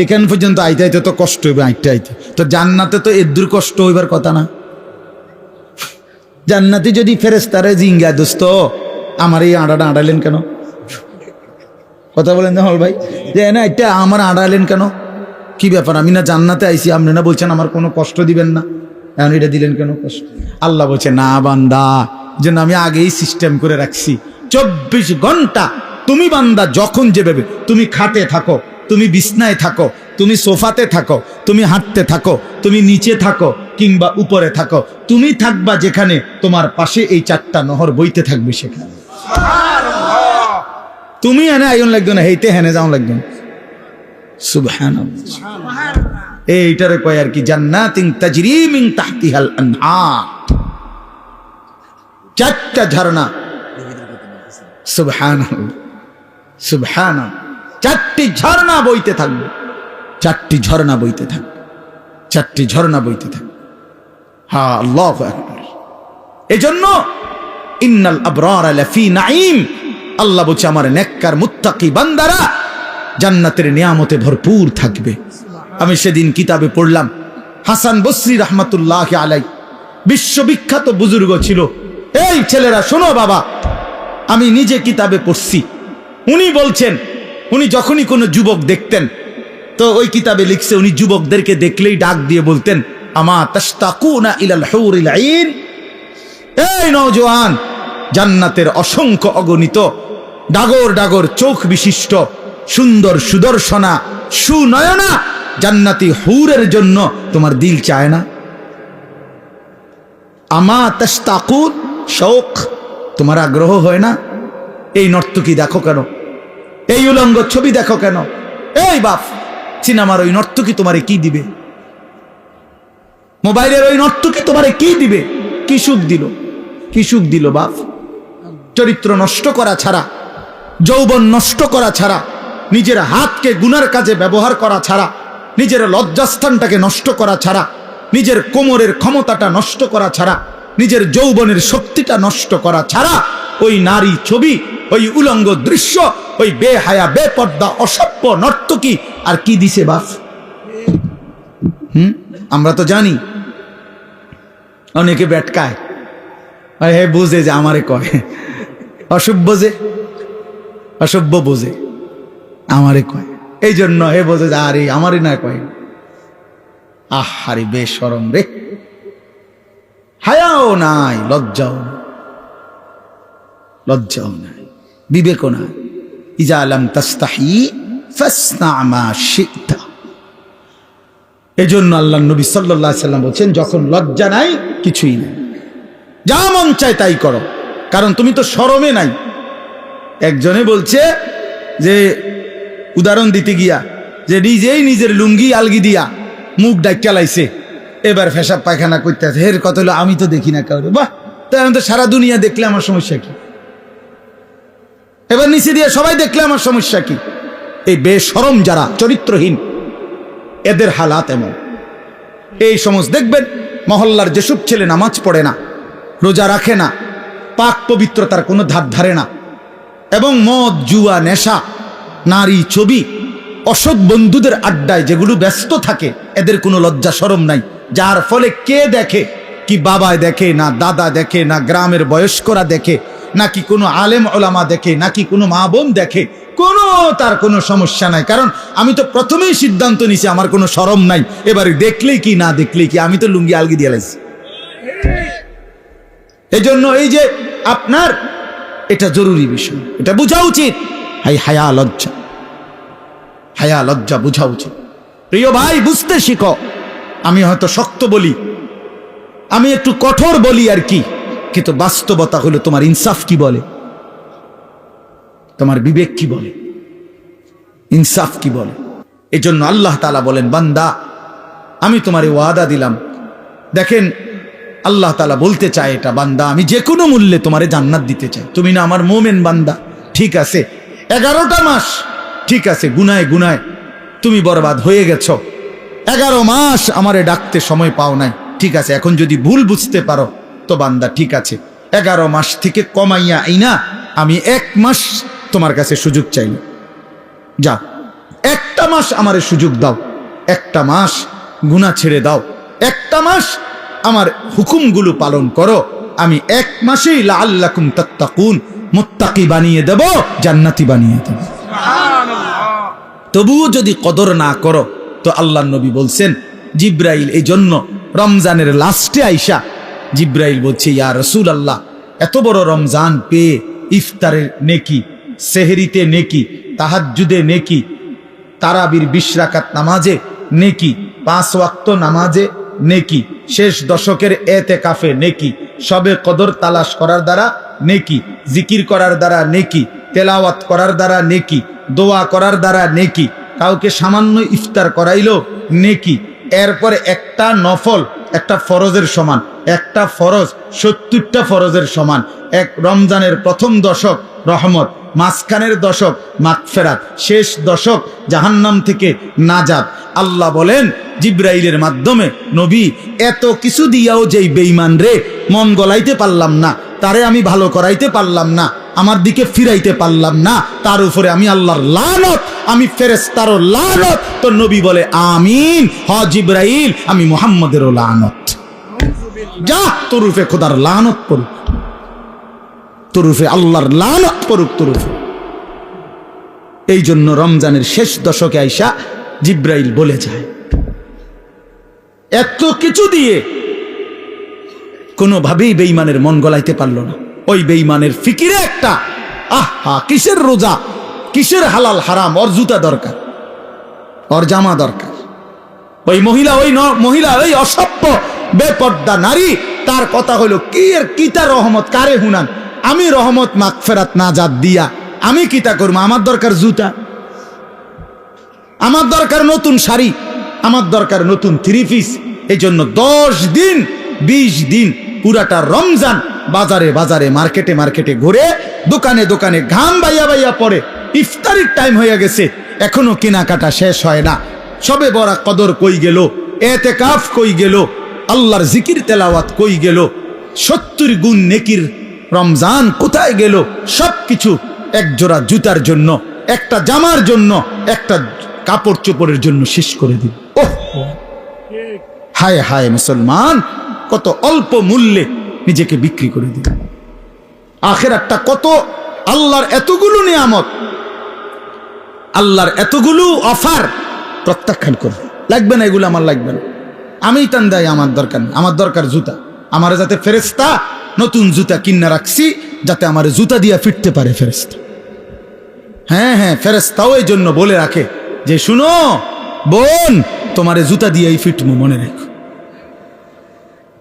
Speaker 1: এখান পর্যন্ত আইতে আইতে তো কষ্ট হইবে, আইতে আইতে। তো জান্নাতে তো এদুর কষ্ট হইবার কথা না। জান্নাতে যদি ফেরেশতারে জিঙ্গা, দোস্ত আমার এই আড়াটা আড়ালেন কেন? কথা বলেন হল ভাই, যে না এটা আমার আড়ালেন কেন, কি ব্যাপার? আমি না জান্নাতে আইছি, আপনি না বলছেন আমার কোনো কষ্ট দিবেন না, এখন এটা দিলেন কেন কষ্ট? আল্লাহ বলছে, না বান্দা, যেন আমি আগেই সিস্টেম করে রাখছি। 24 ঘন্টা তুমি বান্দা যখন যেভাবে, তুমি খাটে থাকো, তুমি বিছনায় থাকো, তুমি সোফাতে থাকো, তুমি হাঁটতে থাকো, তুমি নিচে থাকো কিংবা উপরে থাকো, তুমি থাকবা যেখানে, তোমার পাশে এই 4টা নহর বইতে থাকবে সেখানে। তুমি এনে আইন লাগবে না, হেইতে হেনে যাও লাগবে না। সুবহানাল্লাহ। এইটারে কয় আর কি, জান্নাতিন তাজরি মিন তাহতিহাল আনহার, 4টা ঝর্ণা। সুবহানাল্লাহ, সুবহানাল্লাহ। 4টি ঝর্ণা বইতে থাকবে, 4টি ঝর্ণা বইতে থাকবে, 4টি ঝর্ণা বইতে থাকবে। হ্যাঁ, আল্লাহু আকবার। এজন্য ইন্নাল আবরারা লাফি নাঈম, আল্লাহ বলছে আমার নেককার মুত্তাকি বান্দারা জান্নাতের নিয়ামতে ভরপুর থাকবে। আমি সেদিন কিতাবে পড়লাম, হাসান বসরি রাহমাতুল্লাহি আলাইহি বিশ্ববিখ্যাত বুজুর্গ ছিল। এই ছেলেরা শোনো বাবা, আমি নিজে কিতাবে পড়ছি। উনি বলছেন, উনি যখনই কোনো যুবক দেখতেন, তো ওই কিতাবে লিখছে, উনি যুবকদেরকে দেখলেই ডাক দিয়ে বলতেন, আমা তাশতাকুনা ইলাল হুরিল আইন, এই নওজোয়ান, জান্নাতের অসংখ্য অগণিত ডাগর ডাগর চোখ বিশিষ্ট সুন্দর সুদর্শনা সুনয়না জান্নাতি হুরের জন্য তোমার দিল চায় না? আমা তাশতাকুন, শৌক, তোমার আগ্রহ হয় না? এই নর্তকী দেখো কেন, এই উলঙ্গ ছবি দেখো কেন? এই বাপ, সিনেমার ওই নর্তকী তোমারে কি দিবে? মোবাইলের ওই নর্তকী তোমারে কি দিবে? কি সুখ দিল? কি সুখ দিল বাপ? চরিত্র নষ্ট করা ছাড়া, যৌবন নষ্ট করা ছাড়া, নিজের হাতকে গুনার কাজে ব্যবহার করা ছাড়া, নিজের লজ্জাস্থানটাকে নষ্ট করা ছাড়া, নিজের কোমরের ক্ষমতাটা নষ্ট করা ছাড়া, নিজের যৌবনের শক্তিটা নষ্ট করা ছাড়া ওই নারী ছবি, ওই উলঙ্গ দৃশ্য, ওই বেহায়া বেপর্দা অসভ্য নর্তকী আর কি দিছে বাপ? আমরা তো জানি অনেকে বেটকায়, হে বুঝে যে আমারে কয়, অসভ্য যে অসভ্য বোঝে আমারে কয়, এই জন্য হে বোঝে যে আরে আমারই না কয়। আহারে বেশরম রে, হায়াও নাই, লজ্জাও নাই, লজ্জাও নাই, বিবেকও নাই। ইজা লাম তাস্তাহি ফাসনা মা শিতা। এজন্য আল্লাহর নবী সাল্লাল্লাহু আলাইহি সাল্লাম বলেন, যখন লজ্জা নাই কিছুই নাই, যা মন চায় তাই করো, কারণ তুমি তো শরমে নাই। একজনে বলছে যে উদাহরণ দিতে গিয়া যে নিজেই নিজের লুঙ্গি আলগি দিয়া মুখ ডাক্কা লাইছে, এবার পেশাব পায়খানা করতে আছে। এর কথা হলো আমি তো দেখি না কাউরে। বাহ, তাই আমি তো সারা দুনিয়া দেখলে আমার সমস্যা কি? এবার নিচে দিয়ে সবাই দেখলে আমার সমস্যা কি? এই বেশরম যারা চরিত্রহীন, এদের হালাত এমন। এই সমস্ত দেখবেন মহল্লার যেসব ছেলে নামাজ পড়ে না, রোজা রাখে না, পাক পবিত্রতার কোনো ধার ধারে না, এবং মদ জুয়া নেশা নারী ছবি অসৎ বন্ধুদের আড্ডায় যেগুলো ব্যস্ত থাকে, এদের কোনো লজ্জা শরম নাই। যার ফলে কে দেখে, কি বাবায় দেখে, না দাদা দেখে, না গ্রামের বয়স্করা দেখে, নাকি কোনো আলেম ওলামা দেখে, নাকি কোনো মা বোন দেখে, কোনো তার কোনো সমস্যা নাই। কারণ আমি তো প্রথমেই সিদ্ধান্ত নিছি আমার কোনো শরম নাই, এবারে দেখলেই কি না দেখলেই কি, আমি তো লুঙ্গি আলগি দিয়ে লাইছি। এই জন্য এই যে আপনার এটা জরুরি বিষয়, এটা বোঝা উচিত। হায়া লজ্জা, হায়া লজ্জা বোঝা উচিত। প্রিয় ভাই, বুঝতে শিখো। আমি হয়তো শক্ত বলি, আমি একটু কঠোর বলি আর কি, কিন্তু বাস্তবতা হলো তোমার ইনসাফ কি বলে, তোমার বিবেক কি বলে, ইনসাফ কি বলে। এই জন্য আল্লাহ তাআলা বলেন, বান্দা আমি তোমারে ওয়াদা দিলাম। দেখেন আল্লাহ তাআলা বলতে চায় এটা, বান্দা আমি যে কোনো মূল্যে তোমারে জান্নাত দিতে চাই। তুমি না আমার মোমেন বান্দা, ঠিক আছে, 11টা মাস ঠিক আছে, গুনায় গুনায় তুমি বরবাদ হয়ে গেছো। 11 মাস আমারে ডাকতে সময় পাও নাই, ঠিক আছে। এখন যদি ভুল বুঝতে পারো তো বান্দা ঠিক আছে, 11 মাস থেকে কমাইয়া আইনা আমি 1 মাস তোমার কাছে সুযোগ চাই। যা, 1টা মাস আমারে সুযোগ দাও, 1টা মাস গুনাহ ছেড়ে দাও, 1টা মাস আমার হুকুমগুলো পালন করো। আমি 1 মাসেই লাআল্লাকুম তাত্তাকুন, মুত্তাকি বানিয়ে দেব, জান্নাতি বানিয়ে দেব। তবুও যদি কদর না করো তো আল্লাহর নবী বলছেন, জিব্রাইল এই জন্য রমজানের লাস্টে আইসা জিব্রাইল বলছে, ইয়া রাসূলুল্লাহ, এত বড় রমজান পেয়ে ইফতারের নেকি, সেহরিতে নেকি, তাহাজ্জুদে নেকি, তারাবির 20 রাকাত নামাজে নেকি, 5 ওয়াক্ত নামাজে নেকি, শেষ দশকের এতেকাফে নেকি, সবে কদর তালাশ করার দ্বারা নেকি, জিকির করার দ্বারা নেকি, তেলাওয়াত করার দ্বারা নেকি, দোয়া করার দ্বারা নেকি, কাউকে সামান্য ইফতার করাইলো নেকি, এরপরে একটা নফল একটা ফরজের সমান, একটা ফরজ 70টা ফরজের সমান। এক রমজানের প্রথম দশক রহমত, মাঝখানের দশক মাগফিরাত, শেষ দশক জাহান্নাম থেকে নাজাত। আল্লাহ বলেন জিব্রাইলের মাধ্যমে, নবী এত কিছু দিয়াও যেই বেঈমান রে মন গলাইতে পারলাম না, তারে আমি ভালো করাইতে পারলাম না, আমার দিকে ফিরাইতে পারলাম না, তার উপরে আমি আল্লাহর লানত, আমি ফেরেশতারও লানত। তো নবী বলে আমিন, হ জিব্রাইল, আমি মুহাম্মদেরও লানত। যা, তোর উপরে খোদার লানত পড়ুক, তোর উপরে আল্লাহর লানত পড়ুক তোর উপরে। এই জন্য রমজানের শেষ দশকে আইসা জিব্রাইল বলে যায়, এত কিছু দিয়ে কোনোভাবেই বেঈমানের মন গলাইতে পারলো না। ওই বেঈমানের ফিকিরে একটা, আহা কিসের রোজা, কিসের হালাল হারাম, ওর জুতা দরকার, ওর জামা দরকার। ওই মহিলা, ওই অসভ্য বেপর্দা নারী, তার কথা হলো কি এর কিতা রহমত কারে হুনান, আমি রহমত মাগফিরাত নাজাত দিয়া আমি কিতা করবো, আমার দরকার জুতা, আমার দরকার নতুন শাড়ি, আমার দরকার নতুন 3 পিস। এই জন্য 10 দিন 20 দিন পুরাটা রমজান বাজারে বাজারে মার্কেটে মার্কেটে ঘুরে, দোকানে দোকানে ঘাম বাইয়া বাইয়া পড়ে। ইফতারির টাইম হয়ে গেছে, এখনো কেনাকাটা শেষ হয় না। সবে বড় কদর কই গেল, এতেকাফ কই গেল, আল্লাহর জিকির তেলাওয়াত কই গেল, 70 গুণ নেকির রমজান কোথায় গেল? সবকিছু এক জোড়া জুতার জন্য, একটা জামার জন্য, একটা কাপড় চোপড়ের জন্য শেষ করে দিল। ওহ হায় হায় মুসলমান, কত অল্প মূল্যে নিজেকে বিক্রি করে দিল। আখিরাতটা কত, আল্লাহর এতগুলো নিয়ামত, আল্লাহর এতগুলো অফার প্রত্যাখ্যান করে লাগবে না, এগুলো আমার লাগবে না, আমি টান দেয়, আমার দরকার নেই, আমার দরকার জুতা। আমার যাতে ফেরেশতা নতুন জুতা কিনা রাখছি, যাতে আমার জুতা দিয়া ফিরতে পারে ফেরেশতা। হ্যাঁ হ্যাঁ, ফেরেশতাও এই জন্য বলে রাখে যে শুনো বোন, তোমারে জুতা দিয়েই ফিটমু, মনে রেখো।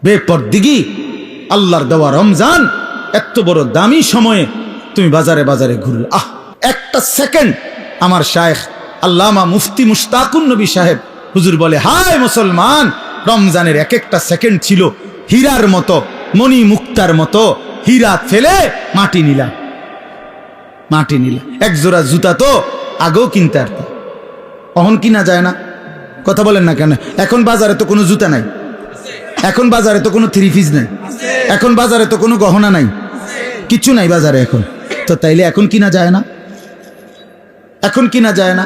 Speaker 1: বেপরদিগি আল্লাহর দেওয়া রমজান এত বড় দামি সময়ে তুমি বাজারে বাজারে ঘুরলে, একটা সেকেন্ড। আমার শায়েখ আল্লামা মুফতি মুশতাকুন নবী সাহেব হুজুর বলে, হায় মুসলমান, রমজানের এক একটা সেকেন্ড ছিল হীরার মতো, মণি মুক্তার মতো। হীরা ফেলে মাটি নিলাম, মাটি নিলাম। এক জোড়া জুতা তো আগেও কিনতে পারতাম, অহন কিনা যায় না। কথা বলেন না কেন? এখন বাজারে তো কোনো জুতা নাই, এখন বাজারে তো কোনো থ্রি পিস নাই, এখন বাজারে তো কোনো গহনা নাই, কিছু নাই বাজারে এখন। তো তাইলে এখন কিনা যায় না, এখন কিনা যায় না।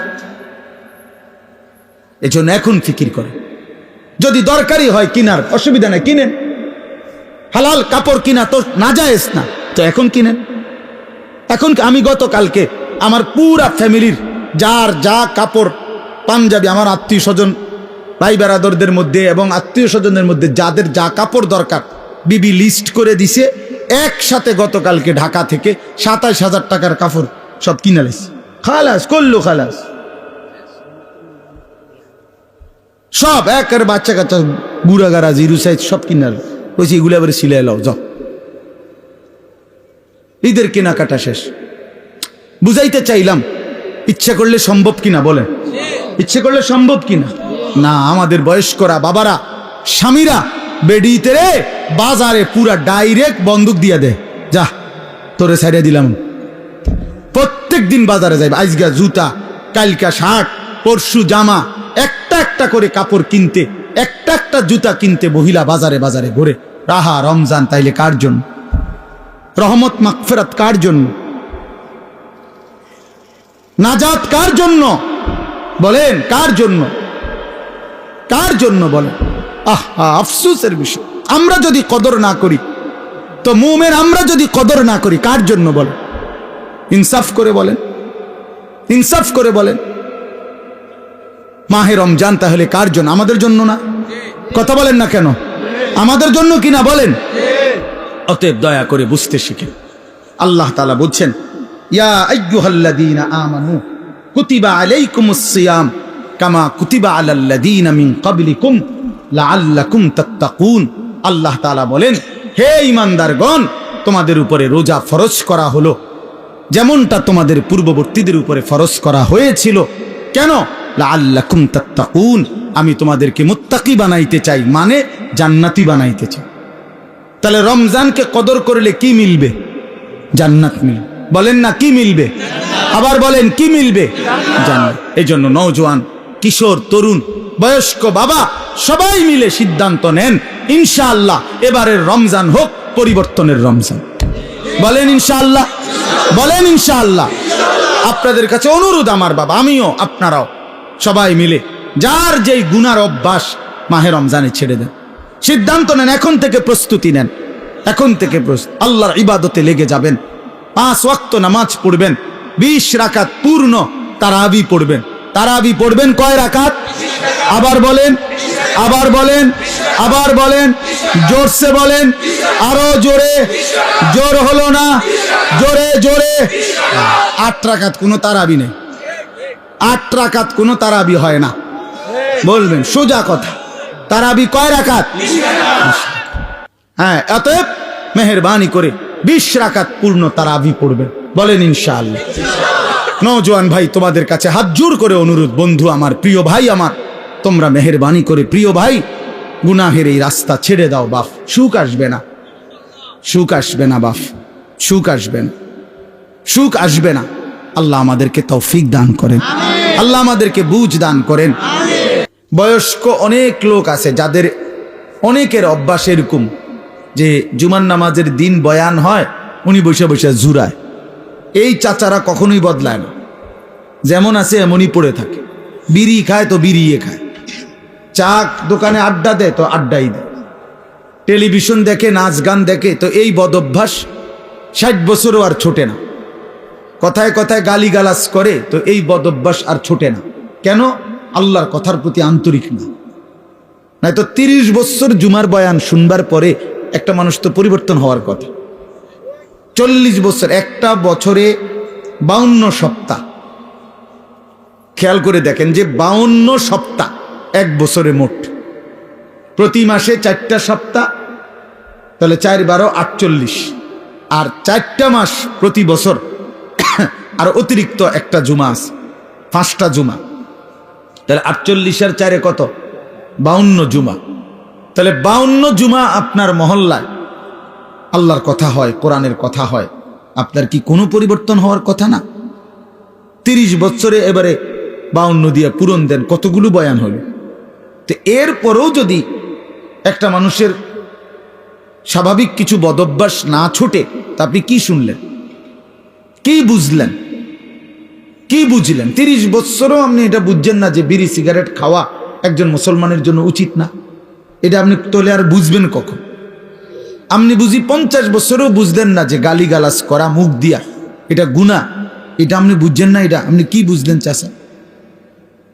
Speaker 1: এজন্য এখন ফিকির করে, যদি দরকারি হয় কিনার, অসুবিধা নাই, কিনেন। হালাল কাপড় কিনা তো নাজায়েজ না, তো এখন কিনেন। এখন আমি গতকালকে আমার পুরা ফ্যামিলির যার যা কাপড় পাঞ্জাবি, আমার আত্মীয় স্বজন ভাই বেরাদরদের মধ্যে এবং আত্মীয় স্বজনের মধ্যে যাদের যা কাপড় দরকার বিবি লিস্ট করে দিছে, একসাথে গতকালকে ঢাকা থেকে 27,000 টাকার কাপড় সব কিনে লাইছে। খালাস করলো, খালাস সব, একের বাচ্চা কাচ্চা বুড়া গাড়া জিরু সাইজ সব কিনার বলছি, এগুলো আবার সিলাই লাও যাও। ঈদের কেনাকাটা শেষ। বুঝাইতে চাইলাম ইচ্ছা করলে সম্ভব কিনা, বলেন ইচ্ছে করলে সম্ভব কিনা? না, আমাদের বয়স্করা বাবারা স্বামীরা বেডিতে রে বাজারে পুরা ডাইরেক্ট বন্দুক দিয়া দেয়, যা তোরে ছাইড়া দিলাম। প্রত্যেক দিন বাজারে যাইবে, আজগা জুতা, কালকা শার্ট, পরশু জামা, একটা একটা করে কাপড় কিনতে, একটা একটা জুতা কিনতে মহিলা বাজারে বাজারে ঘুরে। রাহা রমজান তাইলে কার জন্য? রহমত মাগফিরাত কার জন্য? নাজাত কার জন্য? বলেন কার জন্য? কার জন্য বলেন? আফসোসের বিষয়, আমরা যদি কদর না করি তো মুমিন, আমরা যদি কদর না করি কার জন্য বলেন? ইনসাফ করে বলেন, ইনসাফ করে বলেন। মাহে রমজান তাহলে কার জন্য? আমাদের জন্য না? কথা বলেন না কেন? আমাদের জন্য কিনা বলেন? অতএব দয়া করে বুঝতে শিখেন। আল্লাহ তাআলা বলছেন, ইয়া আইয়ুহাল্লাযীনা আমানু কুতিবা আলাইকুমুস সিয়াম কামা কুতিবা আলাল্লাযীনা মিন ক্বাবলিকুম লাআল্লাকুম তাত্তাকুন। আল্লাহ তাআলা বলেন, হে ঈমানদারগণ, তোমাদের উপরে রোজা ফরজ করা হলো যেমনটা তোমাদের পূর্ববর্তীদের উপরে ফরজ করা হয়েছিল। কেন? লাআল্লাকুম তাত্তাকুন, আমি তোমাদেরকে মুত্তাকি বানাইতে চাই, মানে জান্নাতি বানাইতে চাই। তাহলে রমজানকে কদর করলে কি মিলবে? জান্নাত মিলবে। বলেন না কি মিলবে? আবার বলেন কি মিলবে? জান্নাত। এই জন্য নওজোয়ান, কিশোর, তরুণ, বয়স্ক, বাবা সবাই মিলে সিদ্ধান্ত নেন, ইনশাআল্লাহ এবারের রমজান হোক পরিবর্তনের রমজান। বলেন ইনশাআল্লাহ, বলেন ইনশাআল্লাহ। আপনাদের কাছে অনুরোধ আমার বাবা, আমিও আপনারাও সবাই মিলে যার যেই গুনার অভ্যাস মাহে রমজানে ছেড়ে দেন। সিদ্ধান্ত নেন, এখন থেকে প্রস্তুতি নেন, এখন থেকে আল্লাহর ইবাদতে লেগে যাবেন। 5 ওয়াক্ত নামাজ পড়বেন, 20 রাকাত পূর্ণ তারাবি পড়বেন। তারাবি পড়বেন কয় রাকাত? আবার বলেন, আবার বলেন, আবার বলেন, জোরসে বলেন, আরো জোরে। জোর হলো না, জোরে জোরে। 8 রাকাত কোনো তারাবি নেই, 8 রাকাত কোনো তারাবি হয় না। বলবেন সোজা কথা, তারাবি কয় রাকাত? হ্যাঁ, অতএব মেহেরবানি করে 20 রাকাত পূর্ণ তারাবি পড়বেন। বলেন ইনশাআল্লাহ। নওজোয়ান ভাই, তোমাদের কাছে হাত জোর করে অনুরোধ, বন্ধু আমার, প্রিয় ভাই আমার, তোমরা মেহেরবানি করে, প্রিয় ভাই, গুনাহের এই রাস্তা ছেড়ে দাও বাপ। সুখ আসবে না, সুখ আসবে না বাপ, সুখ আসবে না, সুখ আসবে না। আল্লাহ আমাদেরকে তৌফিক দান করেন, আল্লাহ আমাদেরকে বুঝ দান করেন। বয়স্ক অনেক লোক আছে যাদের অনেকের অভ্যাস এরকম যে জুমার নামাজের দিন বয়ান হয়, উনি বসে বসে জুরায়। এই চাচারা কখনোই বদলায় না, যেমন আছে এমনই পড়ে থাকে। বিড়ি খায় তো বিড়িয়ে খায়, চা দোকানে আড্ডা দেয় তো আড্ডাই দেয়। টেলিভিশন দেখে, নাচ গান দেখে, তো এই বদভ্যাস 60 বছরও আর ছোটে না। কথায় কথায় গালিগালাজ করে, তো এই বদভ্যাস আর ছোটে না। কেন? আল্লাহর কথার প্রতি আন্তরিক না। নয়তো 30 বছর জুমার বয়ান শুনবার পরে একটা মানুষ তো পরিবর্তন হওয়ার কথা। 40 বছর, একটা বছরে 52 সপ্তাহ। খেয়াল করে দেখেন যে 52 সপ্তাহ এক বছরে মোট, প্রতি মাসে 4টা সপ্তাহ, তাহলে 4 12 48, আর 4টা মাস প্রতি বছর, আর অতিরিক্ত একটা জুমা আছে, 5টা জুমা, তাহলে 48 আর 4 কত? 52 জুমা। তাহলে 52 জুমা আপনার মহল্লায় আল্লাহর কথা হয়, কোরআনের কথা হয়, আপনার কি কোনো পরিবর্তন হওয়ার কথা না? 30 বছরে এবারে 52 দিয়ে পূরণ দেন, কতগুলো বয়ান হলো। তো এরপরেও যদি একটা মানুষের স্বাভাবিক কিছু বদভ্যাস না ছোটে, তা আপনি কি শুনলেন, কি বুঝলেন, কি বুঝলেন? 30 বছরও আপনি এটা বুঝছেন না যে বিড়ি সিগারেট খাওয়া একজন মুসলমানের জন্য উচিত না। এটা আপনি তোলে আর বুঝবেন কখন? আপনি বুঝি 50 বছরেও বুঝলেন না যে গালিগালাজ করা মুখ দিয়া এটা গুনাহ, এটা আপনি বুঝছেন না। এটা আপনি কি বুঝলেন চাচা?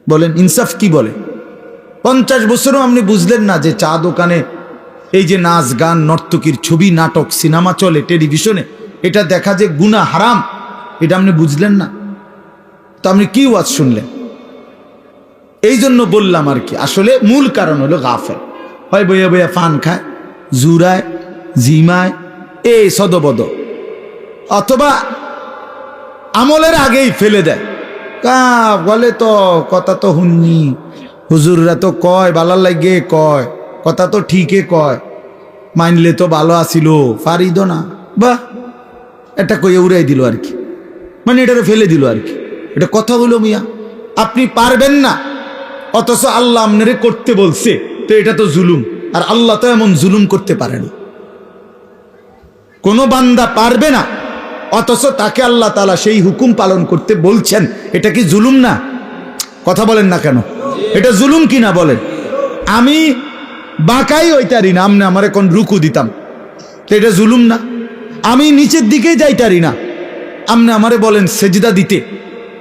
Speaker 1: বলেন, ইনসাফ কি বলে? 50 বছরও আপনি বুঝলেন না যে চা দোকানে এই যে নাচ গান, নর্তকীর ছবি, নাটক, সিনেমা চলে টেলিভিশনে, এটা দেখা যে গুনাহ, হারাম, এটা আপনি বুঝলেন না। তো আপনি কি ওয়াজ শুনলেন? এই জন্য বললাম আর কি, আসলে মূল কারণ হলো গাফেল। হয় বইয়া বইয়া ফান খায়, জুরায়, জিমায়, এই সদবদ, অথবা আমলের আগেই ফেলে দেয়। বলে তো কথা তো হুননি, হুজুররা তো কয় বালার লাগে, কয় কথা তো ঠিকই কয়, মানলে তো ভালো আসিল, পারিদ না, বাহ, এটা কইয়ে উড়াই দিল আর কি, মানে এটারে ফেলে দিল আর কি। এটা কথা হলো মিয়া, আপনি পারবেন না, অথচ আল্লাহ আপনারে করতে বলছে, তো এটা তো জুলুম। আর আল্লাহ তো এমন জুলুম করতে পারে না। কোনো বান্দা পারবে না, অথচ তাকে আল্লাহ তাআলা সেই হুকুম পালন করতে বলছেন, এটা কি জুলুম না? কথা বলেন না কেন? এটা জুলুম কি না বলেন? আমি বাঁকাই হইতারি না, আমনে আমার এখন রুকু দিতাম, তো এটা জুলুম না? আমি নিচের দিকেই যাইতারি না, আমনে আমারে বলেন সেজদা দিতে,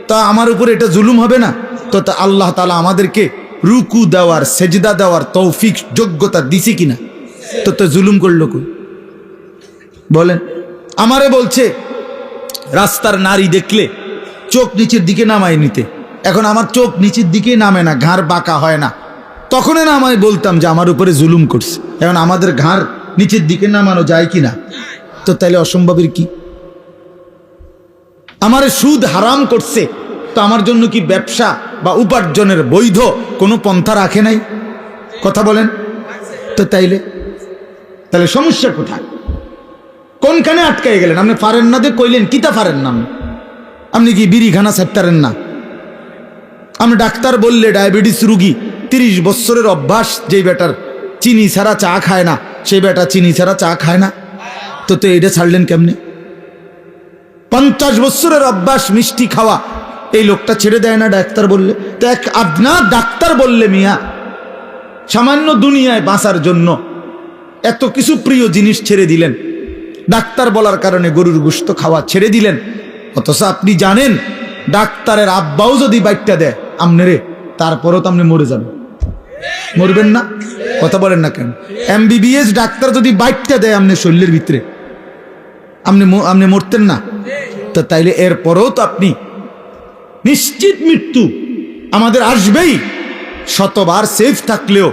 Speaker 1: তা আমার উপরে এটা জুলুম হবে না? তো আল্লাহ তাআলা আমাদেরকে রুকু দেওয়ার, সেজদা দেওয়ার তৌফিক, যোগ্যতা দিছে কিনা? তো জুলুম করলো কই? বলেন। আমারে বলছে রাস্তার নারী দেখলে চোখ নিচের দিকে নামাই নিতে, এখন আমার চোখ নিচের দিকে নামে না, ঘাড় বাঁকা হয় না, তখনই না আমি বলতাম যে আমার উপরে জুলুম করছে। এখন আমাদের ঘাড় নিচের দিকে নামানো যায় কিনা? তো তাইলে অসম্ভবের কি? আমারে সুদ হারাম করছে, তো আমার জন্য কি ব্যবসা বা উপার্জনের বৈধ কোনো পন্থা রাখে নাই? কথা বলেন তো। তাহলে সমস্যা কোথায়? কোনখানে আটকাই গেলেন? আপনি পারেন না দিয়ে কইলেন কিতা পারেন না? আপনি কি বিড়িখানা ছাড়তারেন না? আপনি ডাক্তার বললে ডায়াবেটিস রুগী, 30 বছরের অভ্যাস, যেই বেটার চিনি ছাড়া চা খায় না, সেই বেটা চিনি ছাড়া চা খায় না, তো এটা ছাড়লেন কেমনে? 50 বছরের অভ্যাস মিষ্টি খাওয়া, এই লোকটা ছেড়ে দেয় না ডাক্তার বললে? তো এক আদনা ডাক্তার বললে মিয়া সামান্য দুনিয়ায় বাঁচার জন্য এত কিছু প্রিয় জিনিস ছেড়ে দিলেন, ডাক্তার বলার কারণে গরুর গোশত খাওয়া ছেড়ে দিলেন, অথচ আপনি জানেন ডাক্তারের আব্বাও যদি বাইটটা দেয় আমনেরে, তারপরও তো আপনি মরে যাবেন। মরবেন না? কথা বলেন না কেন? MBBS ডাক্তার যদি বাইটটা দেয় আমনে শরীরের ভিতরে, আপনি মরতেন না? তো তাইলে এরপরেও তো আপনি নিশ্চিত মৃত্যু আমাদের আসবেই, শতবার সেফ থাকলেও,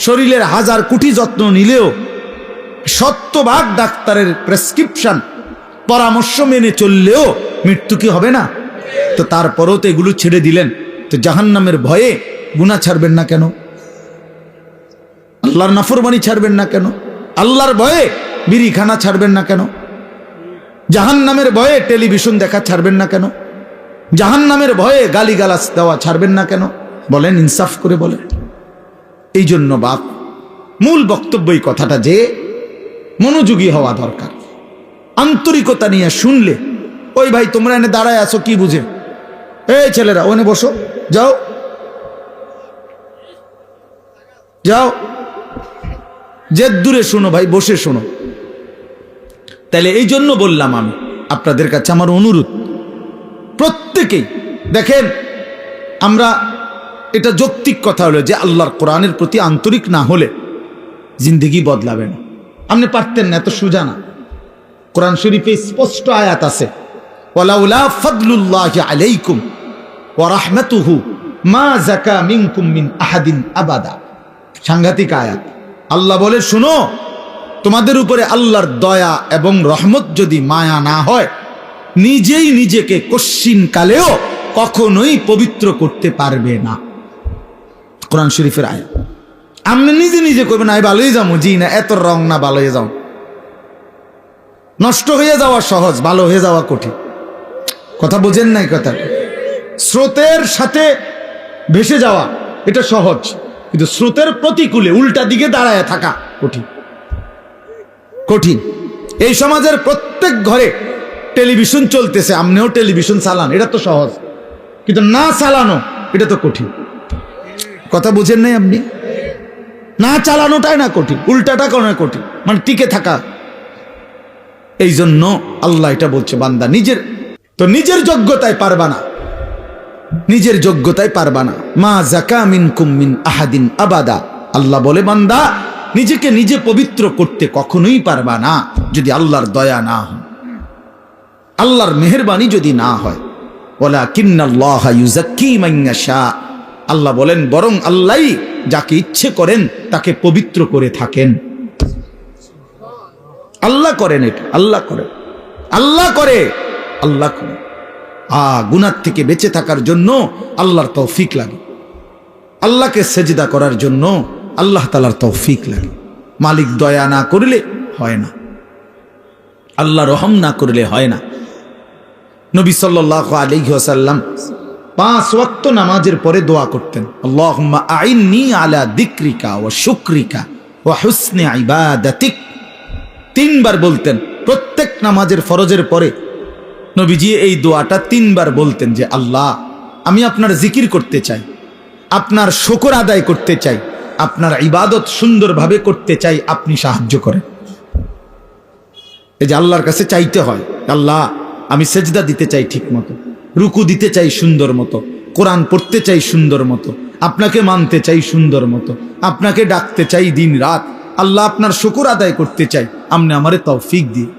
Speaker 1: শরীরের 1000 কোটি যত্ন নিলেও, 100 ডাক্তারের প্রেসক্রিপশন পরামর্শ মেনে চললেও মৃত্যু কি হবে না? তো তারপরেও তো এগুলো ছেড়ে দিলেন, তো জাহান্নামের ভয়ে গুনাহ ছাড়বেন না কেন? আল্লাহর নাফরমানি ছাড়বেন না কেন? আল্লাহর ভয়ে বিড়িখানা ছাড়বেন না কেন? জাহান্নামের ভয়ে টেলিভিশন দেখা ছাড়বেন না কেন? জাহান্নামের ভয়ে গালিগালাজ দেওয়া ছাড়বেন না কেন? বলেন, ইনসাফ করে বলেন। এই জন্য বাপ, মূল বক্তব্য এই কথাটা যে মনোযোগী হওয়া দরকার, আন্তরিকতা নিয়ে শুনলে। ওই ভাই তোমরা এনে দাঁড়ায় আছো কি বুঝে? এই ছেলেরা ওনে বসো, যাও যাও যে দূরে শোনো ভাই, বসে শোনো। তাহলে এই জন্য বললাম আমি আপনাদের কাছে আমার অনুরোধ, প্রত্যেকেই দেখেন, আমরা এটা যৌক্তিক কথা হলো যে আল্লাহর কোরআনের প্রতি আন্তরিক না হলে জিন্দেগি বদলাবে না। আপনি পারতেন না, এত সোজা না। কোরআন শরীফে স্পষ্ট আয়াত আছে, ওয়ালাউলা ফাদলুল্লাহি আলাইকুম ওয়া রাহমাতুহু মা যাকা মিনকুম মিন আহাদিন আবাদা। সাংঘাতিক আয়াত। আল্লাহ বলে, শুনো, তোমাদের উপরে আল্লাহর দয়া এবং রহমত যদি মায়া না হয়, নিজেই নিজেকে কশ্চিন কালেও কখনোই পবিত্র করতে পারবে না। কোরআন শরীফের আয়াত। আপনি নিজে নিজে করবেন আমি ভালোই যাবো, জি না, এত রং না, ভালো হয়ে যাও। নষ্ট হয়ে যাওয়া সহজ, ভালো হয়ে যাওয়া কঠিন। কথা বোঝেন নাই কথা? স্রোতের সাথে ভেসে যাওয়া এটা সহজ, কিন্তু স্রোতের প্রতিকূলে উল্টা দিকে দাঁড়ায় থাকা কঠিন। কঠিন। এই সমাজের প্রত্যেক ঘরে টেলিভিশন চলতেছে, আপনিও টেলিভিশন চালান, এটা তো সহজ, কিন্তু না চালানো এটা তো কঠিন। কথা বুঝেন নাই আপনি? না চালানোটাই না কঠিন, উল্টাটা কোনো কঠিন, মানে টিকে থাকা। এই জন্য আল্লাহ এটা বলছে, বান্দা নিজের যোগ্যতায় পারবা না, নিজের যোগ্যতায় পারবা না। মা যাকা মিনকুম মিন আহাদিন আবাদা। আল্লাহ বলে, বান্দা নিজেকে নিজে পবিত্র করতে কখনোই পারবা না যদি আল্লাহর দয়া না হয়, আল্লাহর মেহেরবানি যদি না হয়। ওয়ালাকিন্নাল্লাহা ইউযাক্কি মান ইয়াশা। আল্লাহ বলেন, বরং আল্লাহই যাকে ইচ্ছে করেন তাকে পবিত্র করে থাকেন। আল্লাহ করেন এটা, আল্লাহ করেন, আল্লাহ করে, আল্লাহ করে। গুনাহ থেকে বেঁচে থাকার জন্য আল্লাহর তৌফিক লাগে, আল্লাহকে সেজদা করার জন্য আল্লাহ তাআলার তৌফিক লাগে। মালিক দয়া না করলে হয় না, আল্লাহ রহম না করলে হয় না। নবী সাল্লাল্লাহু আলাইহি ওয়াসাল্লাম 5 ওয়াক্ত নামাজের পরে দোয়া করতেন, আল্লাহুম্মা আইন্নি আলা যিকরিকা ওয়া শুকরিকা ওয়া হুসনি ইবাদাতিক। 3 বার বলতেন প্রত্যেক নামাজের ফরজের পরে। নবীজি এই দোয়াটা 3 বার বলতেন যে, আল্লাহ আমি আপনার জিকির করতে চাই, আপনার শুকর আদায় করতে চাই, আপনার ইবাদত সুন্দরভাবে করতে চাই, আপনি সাহায্য করেন। এই যে আল্লাহর কাছে চাইতে হয়, আল্লাহ আমি সেজদা দিতে চাই ঠিক মতো, রুকু দিতে চাই সুন্দর মতো, কোরআন পড়তে চাই সুন্দর মতো, আপনাকে মানতে চাই সুন্দর মতো, আপনাকে ডাকতে চাই দিন রাত। আল্লাহ আপনার শুকর আদায় করতে চাই, আপনি আমারে তৌফিক দিন,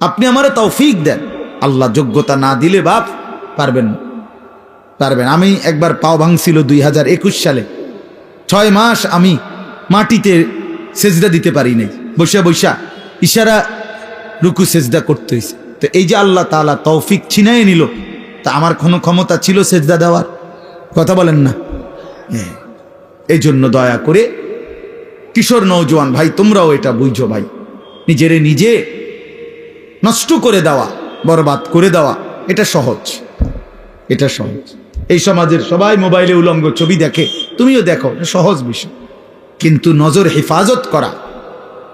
Speaker 1: আপনি আমারে তৌফিক দেন। আল্লাহ যোগ্যতা না দিলে বাপ পারবেন না, পারবেন। আমি একবার পাও ভাঙছিল 2021 সালে, 6 মাস আমি মাটিতে সেজদা দিতে পারি নাই, বসে বসা ইশারা রুকু সেজদা করতে হয়েছে। তো এই যে আল্লাহ তাআলা তৌফিক ছিনায় নিল, তা আমার কোনো ক্ষমতা ছিল সেজদা দেওয়ার? কথা বলেন না। এই জন্য দয়া করে কিশোর নওজোয়ান ভাই, তোমরাও এটা বুঝো ভাই, নিজেরে নিজে নষ্ট করে দেওয়া, বরবাদ করে দেওয়া এটা সহজ, এটা সহজ। এই সমাজের সবাই মোবাইলে উলঙ্গ ছবি দেখে, তুমিও দেখো, সহজ বিষয়। কিন্তু নজর হেফাজত করা,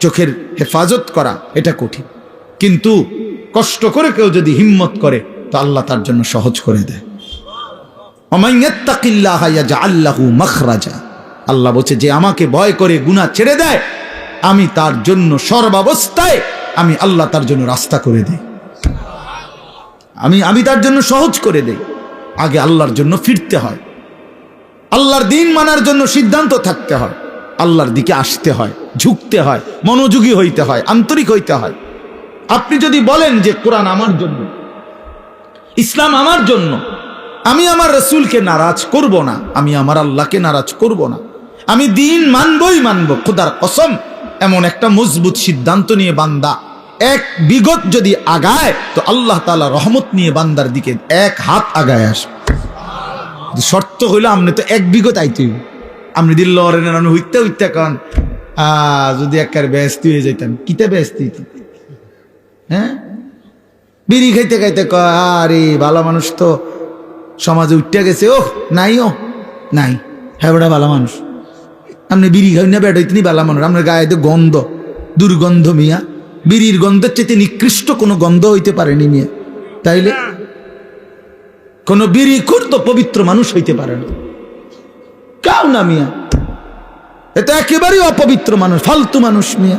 Speaker 1: চোখের হেফাজত করা এটা কঠিন। কিন্তু কষ্ট করে কেউ যদি হিম্মত করে তো আল্লাহ তার জন্য সহজ করে দেয়। ওমান ইয়াত্তাকিল্লাহা ইয়াজআল লাহু মাখরাজা। আল্লাহ বলছে, যে আমাকে ভয় করে গুনাহ ছেড়ে দেয়, আমি তার জন্য সর্বাবস্থায় আমি আল্লাহ তার জন্য রাস্তা করে দেই, আমি তার জন্য সহজ করে দেই। আগে আল্লাহর জন্য ফিরতে হয়, আল্লাহর দিন মানার জন্য সিদ্ধান্ত থাকতে হয়, আল্লাহর দিকে আসতে হয়, ঝুঁকতে হয়, মনোযোগী হইতে হয়, আন্তরিক হইতে হয়। আপনি যদি বলেন যে কোরআন আমার জন্য, ইসলাম আমার জন্য, আমি আমার রাসূলকে নারাজ করব না, আমি আমার আল্লাহকে নারাজ করব না, আমি দিন মানবই মানব, খোদার কসম, এমন একটা মজবুত সিদ্ধান্ত নিয়ে বান্দা এক বিগত যদি আগায়, তো আল্লাহ তাআলা রহমত নিয়ে বান্দার দিকে 1 হাত আগায় আসবে। শর্ত হইল আপনি তো 1 বিগত আইতে হইব। আপনি দিল হইতে হইতে কারণ যদি একবার ব্যস্ত হয়ে যাইতাম, কিতা ব্যস্ত হইতে, হ্যাঁ, বিড়ি খাইতে খাইতে কয়, আরে ভালো মানুষ তো সমাজে উঠতে গেছে, ও নাই, ও নাই, হ্যাঁ বেটা ভালো মানুষ। আপনি বিড়ি খাই না, বেটা ইতনি ভালো মানুষ, আপনার গায়ে তো গন্ধ, দুর্গন্ধ মিয়া, বিড়ির গন্ধের চেয়ে নিকৃষ্ট কোনো গন্ধ হইতে পারেনি মিয়া। তাইলে কোন বিড়ি খুর তো পবিত্র মানুষ হইতে পারে না, কাউ না মিয়া। এ তো একেবারেই অপবিত্র মানুষ, ফালতু মানুষ মিয়া,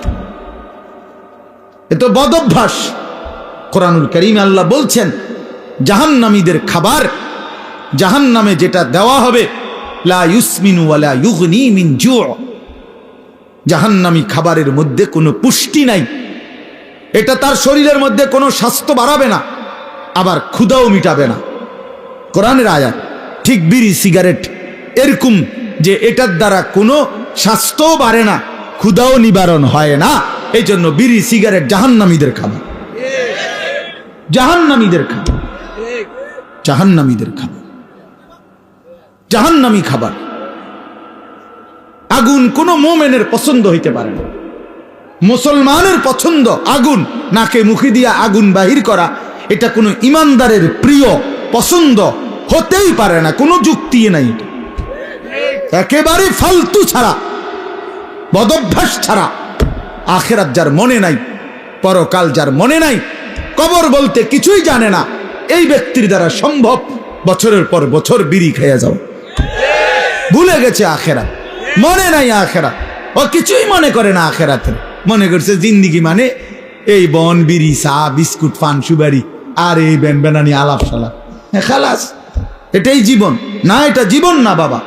Speaker 1: এ তো বদ অভ্যাস। কোরআনুল কারীমে আল্লাহ বলছেন জাহান্নামীদের খাবার, জাহান্নামে যেটা দেওয়া হবে, লা ইউসমিনু ওয়ালা ইউগনি মিন জু', জাহান্নামী খাবারের মধ্যে কোনো পুষ্টি নাই, এটা তার শরীরের মধ্যে কোনো স্বাস্থ্য বাড়াবে না, আবার ক্ষুধাও মিটাবে না। কোরআনের আয়াত। ঠিক বিড়ি সিগারেট এরকম যে এটার দ্বারা কোনো স্বাস্থ্যও বাড়ে না, ক্ষুধাও নিবারণ হয় না, এই জন্য বিড়ি সিগারেট জাহান্নামীদের খাবার, জাহান্নামীদের খাবার, জাহান্নামীদের খাবার, জাহান্নামী খাবার। আগুন কোনো মুমিনের পছন্দ হইতে পারে না, মুসলমানের পছন্দ আগুন, নাকে মুখে দিয়া আগুন বাহির করা, এটা কোনো ইমানদারের প্রিয় পছন্দ হতেই পারে না, কোনো যুক্তি নাই, একেবারে ফালতু ছাড়া, বদভ্যাস ছাড়া। আখিরাত যার মনে নাই, পরকাল যার মনে নাই, কবর বলতে কিছুই জানে না, এই ব্যক্তির দ্বারা সম্ভব বছরের পর বছর বিড়ি খেয়ে যাও। ভুলে গেছে আখিরাত, মনে নাই আখিরাত, ও কিছুই মনে করে না আখিরাতের, মনে করছে জিন্দিগি মানে এই বন, বিড়ি, চা, বিস্কুট, পান, সুবারি আর এই বেনবেনানি আলাপ সালাপ, খালাস, এটাই জীবন না। এটা জীবন না বাবা,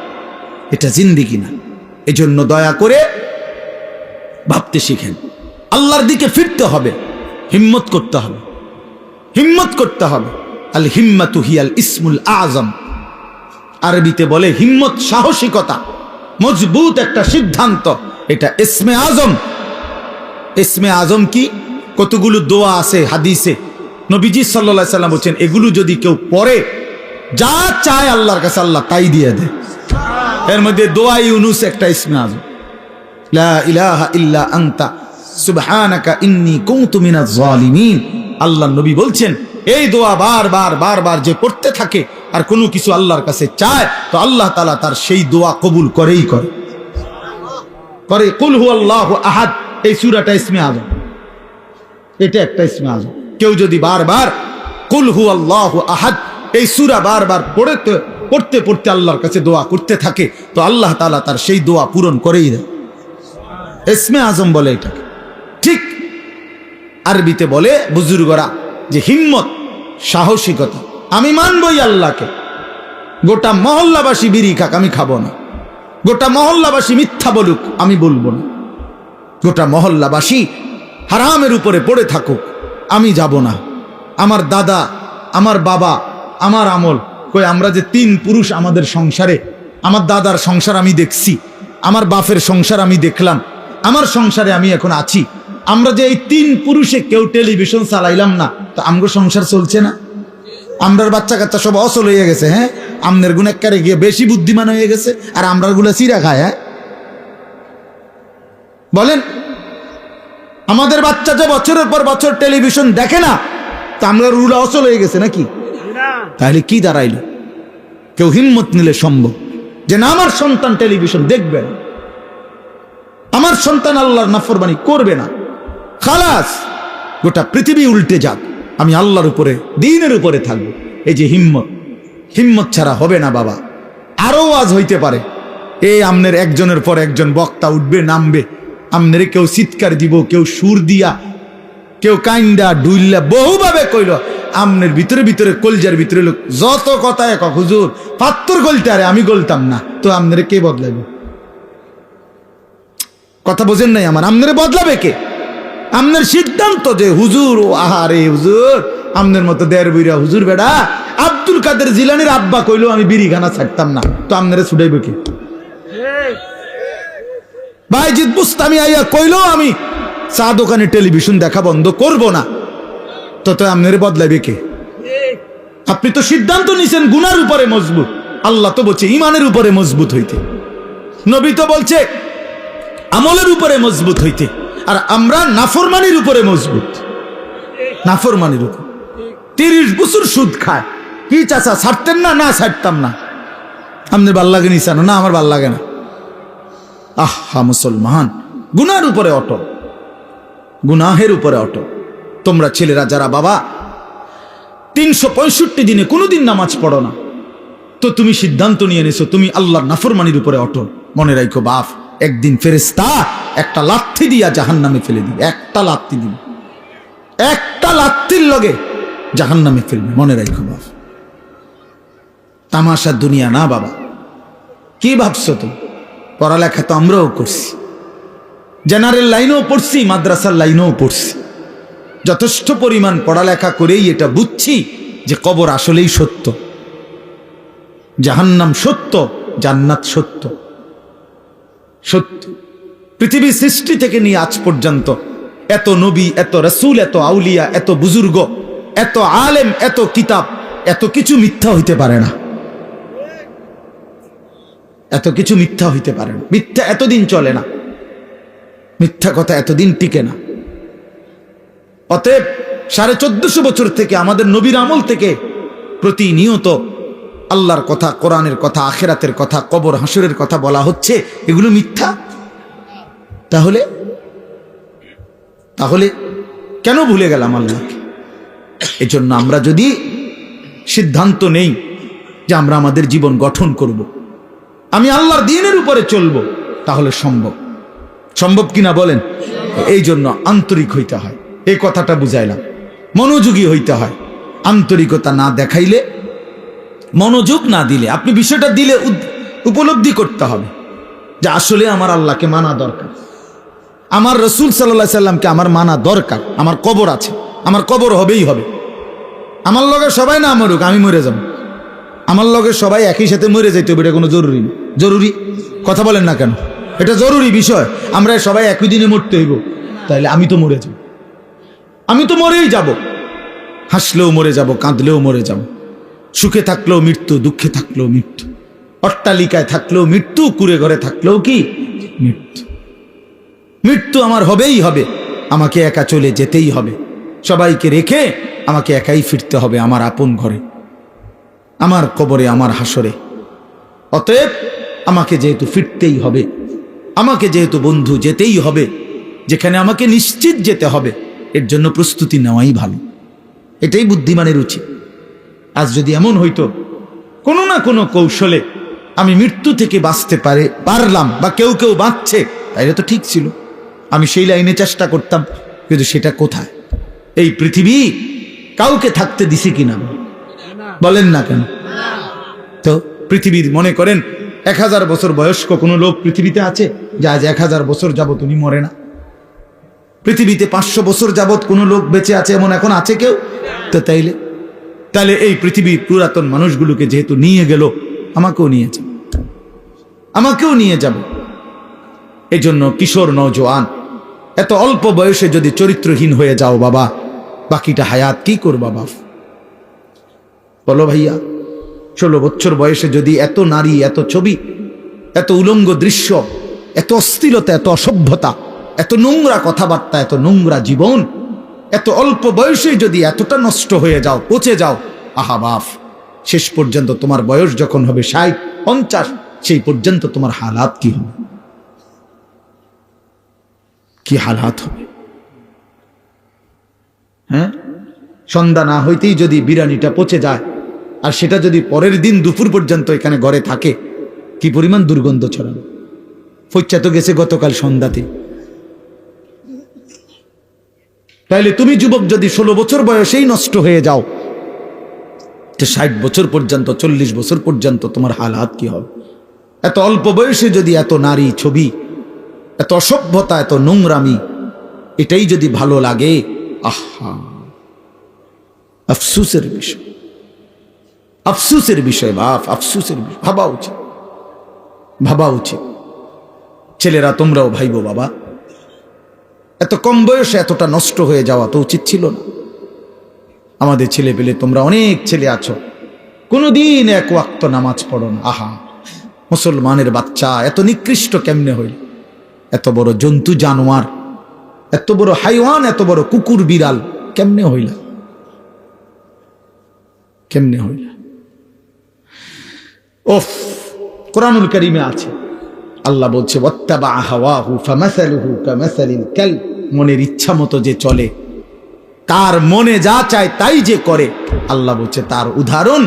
Speaker 1: এটা জিন্দিগি না। এজন্য দয়া করে ভাবতে শিখেন, আল্লাহর দিকে ফিরতে হবে, হিম্মত করতে হবে, হিম্মত করতে হবে। আল হিম্মাতু হিয়াল ইসমুল আযম, আরবিতে বলে হিম্মত সাহসিকতা, মজবুত একটা সিদ্ধান্ত, এটা ইসমে আজম। ইসমে আজম কি? কতগুলো দোয়া আছে হাদিসে, নবীজি সাল্লাল্লাহু আলাইহি সাল্লাম বলেন এগুলো যদি কেউ পড়ে, যা চায় আল্লাহর কাছে আল্লাহ তাই দিয়ে দেয়। এর মধ্যে দোয়া ইউনুস একটা ইসমে আজম, লা ইলাহা ইল্লা আনতা সুবহানাকা ইন্নী কুনতু মিনাজ জালিমিন। আল্লাহর নবী বলছেন এই দোয়া বারবার বারবার যে পড়তে থাকে আর কোনো কিছু আল্লাহর কাছে চায়, তো আল্লাহ তাআলা তার সেই দোয়া কবুল করেই করে। কুল হুয়াল্লাহু আহাদ, এই সূরাটা ইসমে আজম, এটা একটা ইসমে আজম। কেউ যদি বারবার কুল হুয়াল্লাহু আহাদ এই সূরা বারবার পড়তে পড়তে আল্লাহর কাছে দোয়া করতে থাকে, তো আল্লাহ তাআলা তার সেই দোয়া পূরণ করেই দেয়। ইসমে আজম বলে এটাকে। ঠিক আরবিতে বলে বুজুর্গরা যে হিম্মত, সাহসিকতা। আমি মানবই আল্লাহকে, গোটা মহল্লাবাসী বিড়ি খাক আমি খাবো না, গোটা মহল্লাবাসী মিথ্যা বলুক আমি বলবো না, গোটা মহল্লাবাসী হারামের উপরে পড়ে থাকুক আমি যাব না। আমার দাদা, আমার বাবা, আমার আমল, কই আমরা যে 3 পুরুষ আমাদের সংসারে, আমার দাদার সংসার আমি দেখছি, আমার বাপের সংসার আমি দেখলাম, আমার সংসারে আমি এখন আছি, আমরা যে এই 3 পুরুষে কেউ টেলিভিশন চালাইলাম না, তো আমগো সংসার চলছে না? আমরার বাচ্চা কাচ্চা সব অচল হয়ে গেছে, হ্যাঁ, আমনের গুণেকারে গিয়ে বেশি বুদ্ধিমান হয়ে গেছে, আর আমরার গুলা চিরা খায়। হ্যাঁ বলেন, আমাদের বাচ্চা যে বছরের পর বছর টেলিভিশন দেখে না, তা আমরা রুলা অচল হয়ে গেছে নাকি? তাহলে কি দাঁড়াইল? কেউ হিম্মত নিলে সম্ভব যে না, আমার সন্তান টেলিভিশন দেখবে না, আমার সন্তান আল্লাহর নাফরমানি করবে না, খালাস, গোটা পৃথিবী উল্টে যাক, আমি আল্লাহর উপরে, দ্বীনের উপরে থাকবো। এই যে হিম্মত, হিম্মত ছাড়া হবে না বাবা। আরো আজ হইতে পারে এই আমনের একজনের পর একজন বক্তা উঠবে, নামবে, আমনের কেউ চিৎকার দিব, কেউ সুর দিয়া, কেউ কাইন্দা ডুইল্লা বহুভাবে কইল, আমনের ভিতরে ভিতরে কলজার ভিতরে লোক যত কথা এক, হুজুর পাত্তর গলতে, আরে আমি গলতাম না, তো আমনের কে বদলাবে? কথা বোঝেন নাই আমার? আমনের বদলাবে কে? আমনের সিদ্ধান্ত যে হুজুর, ও আহারে হুজুর, আমনের মতো দেড় বইরা হুজুর বেড়া আব্দুল কাদের জিলানির আব্বা কইলো আমি বিড়ি খানা ছাড়তাম না, তো আমনেরে ছুটাইবে কে? বাইজিদ বুস্তামি আইয়া কইলো আমি চা দোকানে টেলিভিশন দেখা বন্ধ করব না, তো আমনেরে বদলাইবে কে? আপনি তো সিদ্ধান্ত নিছেন গুনার উপরে মজবুত, আল্লাহ তো বলছে ইমানের উপরে মজবুত হইতে, নবী তো বলছে আমলের উপরে মজবুত হইতে, আর আমরা নাফরমানির উপরে মজবুত, নাফরমানির উপর। 30 বছর সুদ খায়, কি চাচা ছাড়তেন না? না ছাড়তাম না। আপনার ভাল লাগে নিচানো? না আমার ভাল লাগে না। আহা মুসলমান, গুনার উপরে অটল, গুনাহের উপরে অটল। তোমরা ছেলেরা যারা বাবা 365 দিনে কোনোদিন নামাজ পড়ো না, তো তুমি সিদ্ধান্ত নিয়ে নিছো তুমি আল্লাহর নাফরমানির উপরে অটল। মনে রাখো বাপ, একদিন ফেরেশতা একটা লাথি দিয়া জাহান্নামে ফেলে দিবে, একটা লাথি দিবে, একটা লাথির লগে জাহান্নামে ফেলবে। মনে রাখো বাবা, তামাশা দুনিয়া না বাবা। কি ভাবছো তুমি? পড়ালেখা তো আমরাও করছি, জেনারেল লাইনেও পড়ছি, মাদ্রাসার লাইনেও পড়ছি, যথেষ্ট পরিমাণ পড়ালেখা করেই এটা বুঝছি যে কবর আসলেই সত্য, জাহান্নাম সত্য, জান্নাত সত্য। সত্য। পৃথিবীর সৃষ্টি থেকে নিয়ে আজ পর্যন্ত এত নবী, এত রাসূল, এত আউলিয়া, এত বুজুর্গ, এত আলেম, এত কিতাব, এত কিছু মিথ্যা হইতে পারে না। এত কিছু মিথ্যা হইতে পারে না। মিথ্যা এতদিন চলে না, মিথ্যা কথা এতদিন টিকে না। অতএব 1450 বছর থেকে আমাদের নবীর আমল থেকে প্রতিনিয়ত আল্লাহর কথা, কোরআনের কথা, আখিরাতের কথা, কবর হাসরের কথা বলা হচ্ছে, এগুলো মিথ্যা? তাহলে তাহলে কেন ভুলে গেলাম আল্লাহকে? এজন্য আমরা যদি সিদ্ধান্ত নেই যে আমরা আমাদের জীবন গঠন করব, আমি আল্লাহর দ্বীনের উপরে চলব, তাহলে সম্ভব। সম্ভব কিনা বলেন? এই জন্য আন্তরিক হইতে হয়, এই কথাটা বুঝাইলাম। মনোযোগী হইতে হয়। আন্তরিকতা না দেখাইলে, মনোযোগ না দিলে, আপনি বিষয়টা দিলে উপলব্ধি করতে হবে যে আসলে আমার আল্লাহকে মানা দরকার, আমার রসুল সাল্লাল্লাহু আলাইহি সাল্লামকে আমার মানা দরকার। আমার কবর আছে, আমার কবর হবেই হবে। আমার লগে সবাই না মরুক, আমি মরে যাব। আমার লগে সবাই একই সাথে মরে যাইতে হবে, এটা কোনো জরুরি না। জরুরি কথা বলেন না কেন? এটা জরুরি বিষয়। আমরা সবাই একই দিনে মরতে হইব, তাইলে আমি তো মরে যাব, আমি তো মরেই যাব। হাসলেও মরে যাব, কাঁদলেও মরে যাব, সুখে থাকলেও মৃত্যু, দুঃখে থাকলেও মৃত্যু, অট্টালিকায় থাকলেও মৃত্যু, কুড়ে ঘরে থাকলেও কি মৃত্যু। মৃত্যু আমার হবেই হবে, আমাকে একা চলে যেতেই হবে, সবাইকে রেখে আমাকে একাই ফিরতে হবে আমার আপন ঘরে, আমার কবরে, আমার হাসরে। অতএব আমাকে যেহেতু ফিরতেই হবে, আমাকে যেহেতু বন্ধু যেতেই হবে, যেখানে আমাকে নিশ্চিত যেতে হবে, এর জন্য প্রস্তুতি নেওয়াই ভালো। এটাই বুদ্ধিমানের উচিত। আজ যদি এমন হইতো কোনো না কোনো কৌশলে আমি মৃত্যু থেকে বাঁচতে পারলাম, বা কেউ কেউ বাঁচছে, তাইলে তো ঠিক ছিল, আমি সেই লাইনে চেষ্টা করতাম। কিন্তু সেটা কোথায়? এই পৃথিবী কাউকে থাকতে দিছে কিনা বলেন না কেন? তো পৃথিবীর মনে করেন 1000 বছর বয়স্ক কোনো লোক পৃথিবীতে আছে যে আজ 1000 বছর যাবত উনি মরে না? পৃথিবীতে 500 বছর যাবত কোনো লোক বেঁচে আছে এমন এখন আছে কেউ? তো তাইলে এই পৃথিবীর পুরাতন মানুষগুলোকে যেহেতু নিয়ে গেল, আমাকেও নিয়ে যাবে, আমাকেও নিয়ে যাবে। এই জন্য কিশোর নওজোয়ান, এত অল্প বয়সে যদি চরিত্রহীন হয়ে যাও বাবা, বাকিটা হায়াত কি করবা বাপ? বলো ভাইয়া, 16 বছর বয়সে যদি এত নারী, এত ছবি, এত উলঙ্গ দৃশ্য, এত অশ্লীলতা, এত অসভ্যতা, এত নোংরা কথাবার্তা, এত নোংরা জীবন, এত অল্প বয়সে যদি এতটা নষ্ট হয়ে যাও, পচে যাও, আহা বাপ, শেষ পর্যন্ত তোমার বয়স যখন হবে 60, 50, সেই পর্যন্ত তোমার হালাত কি হবে? কি হালাত হবে? হ্যাঁ, সন্ধ্যা না হইতেই যদি বিরিয়ানিটা পচে যায়, আর সেটা যদি পরের দিন দুপুর পর্যন্ত এখানে ঘরে থাকে, কি পরিমাণ দুর্গন্ধ ছড়াবে। ফচ্চা তো গেছে গতকাল সন্ধ্যাতে। তাইলে তুমি যুবক যদি 16 বছর বয়সেই নষ্ট হয়ে যাও, তো 60 বছর পর্যন্ত, 40 বছর পর্যন্ত তোমার হালাত কি হবে? এত অল্প বয়সে যদি এত নারী ছবি, এত অসভ্যতা, এত নোংরামি, এটাই যদি ভালো লাগে, আহা, আফসুসের বিষয়, আফসুসের বিষয় বাপ, আফসুসের বিষয়। ভাবা উচিত, ভাবা উচিত। ছেলেরা তোমরাও ভাইবো বাবা, এত কম বয়সে এতটা নষ্ট হয়ে যাওয়া তো উচিত ছিল না। আমাদের ছেলে পেলে, তোমরা অনেক ছেলে আছো, কোনোদিন এক ওয়াক্ত নামাজ পড়ো না। আহা, মুসলমানের বাচ্চা এত নিকৃষ্ট কেমনে হইল? এত বড় জন্তু জানোয়ার, এত বড় হাইওয়ান, এত বড় কুকুর বিড়াল কেমনে হইল? কেমনে হইল? ওফ, কোরআনুল কারীমে আছে, আল্লাহ বলছে ওয়াত্তাবা হাওয়াহু ফামাসালুহু কামাসালিল কালব, মনের ইচ্ছা মতো যে চলে, তার মনে যা চায় তাই যে করে, আল্লাহ বলছে তার উদাহরণ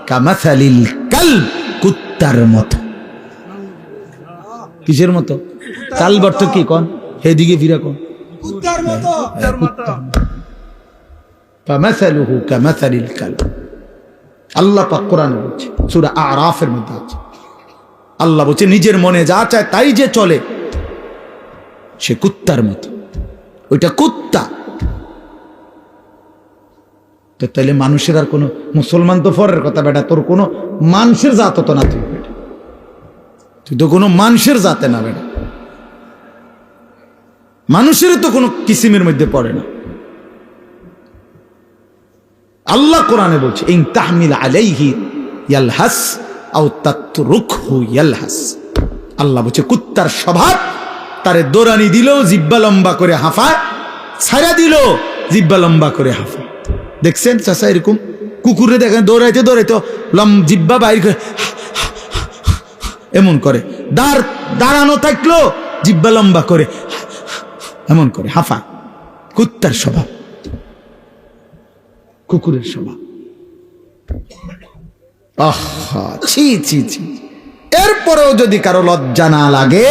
Speaker 1: কামাসালিল কালব, কুত্তার মতো। কিসের মতো? কাল বর্ত কি কোন এদিকে ফিরা কোন
Speaker 2: কুত্তার মতো
Speaker 1: ফামাসালুহু কামাসালিল কালব। আল্লাহ পাক কোরআনে বলছে, সূরা আরাফের মধ্যে আছে, আল্লাহ বলছে নিজের মনে যা চায় তাই যে চলে সে কুত্তার মতো, ওইটা কুত্তা। তো তাইলে মানুষের আর কোনো, মুসলমান তো ফরের কথা বেটা, তোর কোনো মানুষের জাত তো না, তুই বেটা, তুই তো কোনো মানুষের জাতে না বেটা, মানুষের তো কোনো কিসিমের মধ্যে পড়ে না। আল্লাহ কোরআনে বলছে ইন তাহমিল আলাইহি ইয়ালহাস আও তাতরুকহু ইয়ালহাস। আল্লাহ বলছে কুত্তার স্বভাব, তারে দৌড়ানি দিলেও জিব্বা লম্বা করে হাঁফায়, ছাড়া দিলেও জিব্বা লম্বা করে হাঁফায়। দেখছেন চাচা এরকম কুকুরে দেখেন দৌড়াইতে দৌড়াইতে জিব্বা বাইর করে এমন করে, দাঁড়ানো থাকলো জিব্বা লম্বা করে এমন করে হাঁফা। কুত্তার স্বভাব, কুকুরের স্বভাব। আহা ছি ছি ছি। এরপরেও যদি কারো লজ্জা না লাগে,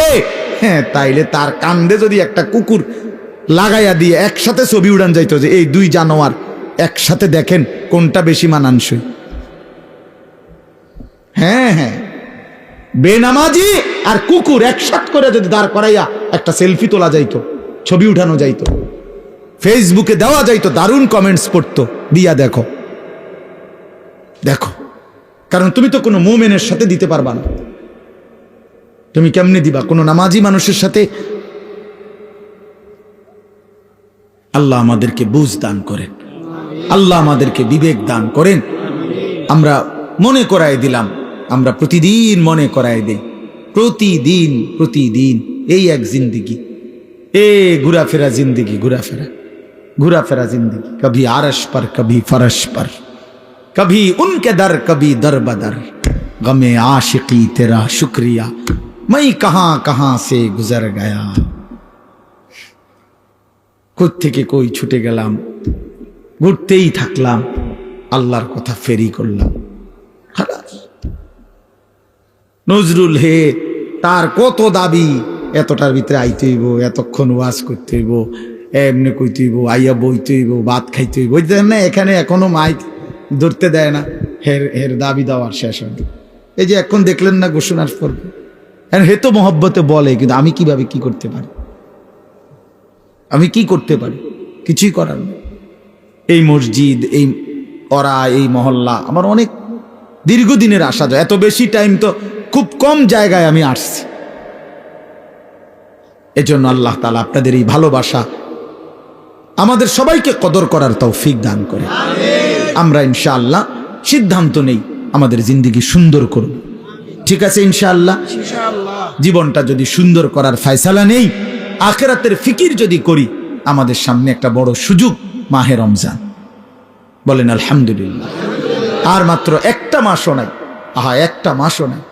Speaker 1: হ্যাঁ, তাইলে তার কান্দে যদি একটা কুকুর লাগাইয়া দিয়ে একসাথে ছবি উড়ান যাইতো যে এই দুই জানোয়ার একসাথে দেখেন কোনটা বেশি মানানসই। হ্যাঁ হ্যাঁ, বেনামাজি আর কুকুর একসাথে করে যদি দাঁড় করাইয়া একটা সেলফি তোলা যাইতো, ছবি উঠানো যাইতো, ফেসবুকে দেওয়া যাইতো, দারুণ কমেন্টস পড়তো, দিয়া দেখো দেখো। কারণ তুমি তো কোনো মুমিনের সাথে দিতে পারবা না, তুমি কেমনে দিবা কোনো নামাজি মানুষের সাথে? আল্লাহ আমাদেরকে বুঝ দান করেন, আল্লাহ আমাদেরকে বিবেক দান করেন। আমরা মনে করাই দিলাম, আমরা প্রতিদিন মনে করাই দেই, প্রতিদিন প্রতিদিন এই এক জিন্দিগি, ঘুরাফেরা জিন্দিগি, ঘুরাফেরা জিন্দিগি, কभी आरश पर कभी फरश पर, कभी उनके दर कभी दर बदर, गमे आशिकी तेरा शुक्रिया मैं कहां कहां से गुजर गया। কোথ থেকে কই ছুটে গেলাম, ঘুরতেই থাকলাম, আল্লাহর কথা ফেরি করলাম। নজরুল হে, তার কত দাবি, এতটার ভিতরে আইতে হইব, এতক্ষণ ওয়াজ করতে হইব, এমনি কইতে হইব, আইয়া বইতে হইব, ভাত খাইতে হইব। না এখানে এখনো মাইক ধরতে দেয় না, হের দাবি দেওয়ার শেষ হয়। এই যে এখন দেখলেন না ঘোষণার পর, হে তো মহব্বতে বলে, কিন্তু আমি কিভাবে কি করতে পারি, আমি কি করতে পারি? কিছুই করার নেই। এই মসজিদ, এই ওরা, এই মহল্লা আমার অনেক দীর্ঘদিনের আশা যায়। এত বেশি টাইম তো খুব কম জায়গায় আমি আসছি। এজন্য আল্লাহ তাআলা আপনাদের এই ভালোবাসা আমাদের সবাইকে কদর করার তৌফিক দান করে। আমরা ইনশাআল্লাহ সিদ্ধান্ত নেই আমাদের জিন্দেগি সুন্দর করব, ঠিক আছে ইনশাআল্লাহ। জীবনটা যদি সুন্দর করার ফয়সালা নেই, আখিরাতের ফিকির যদি করি, আমাদের সামনে একটা বড় সুযোগ মাহে রমজান। বলেন আলহামদুলিল্লাহ। আর মাত্র একটা মাসও নাই, একটা মাসও নাই।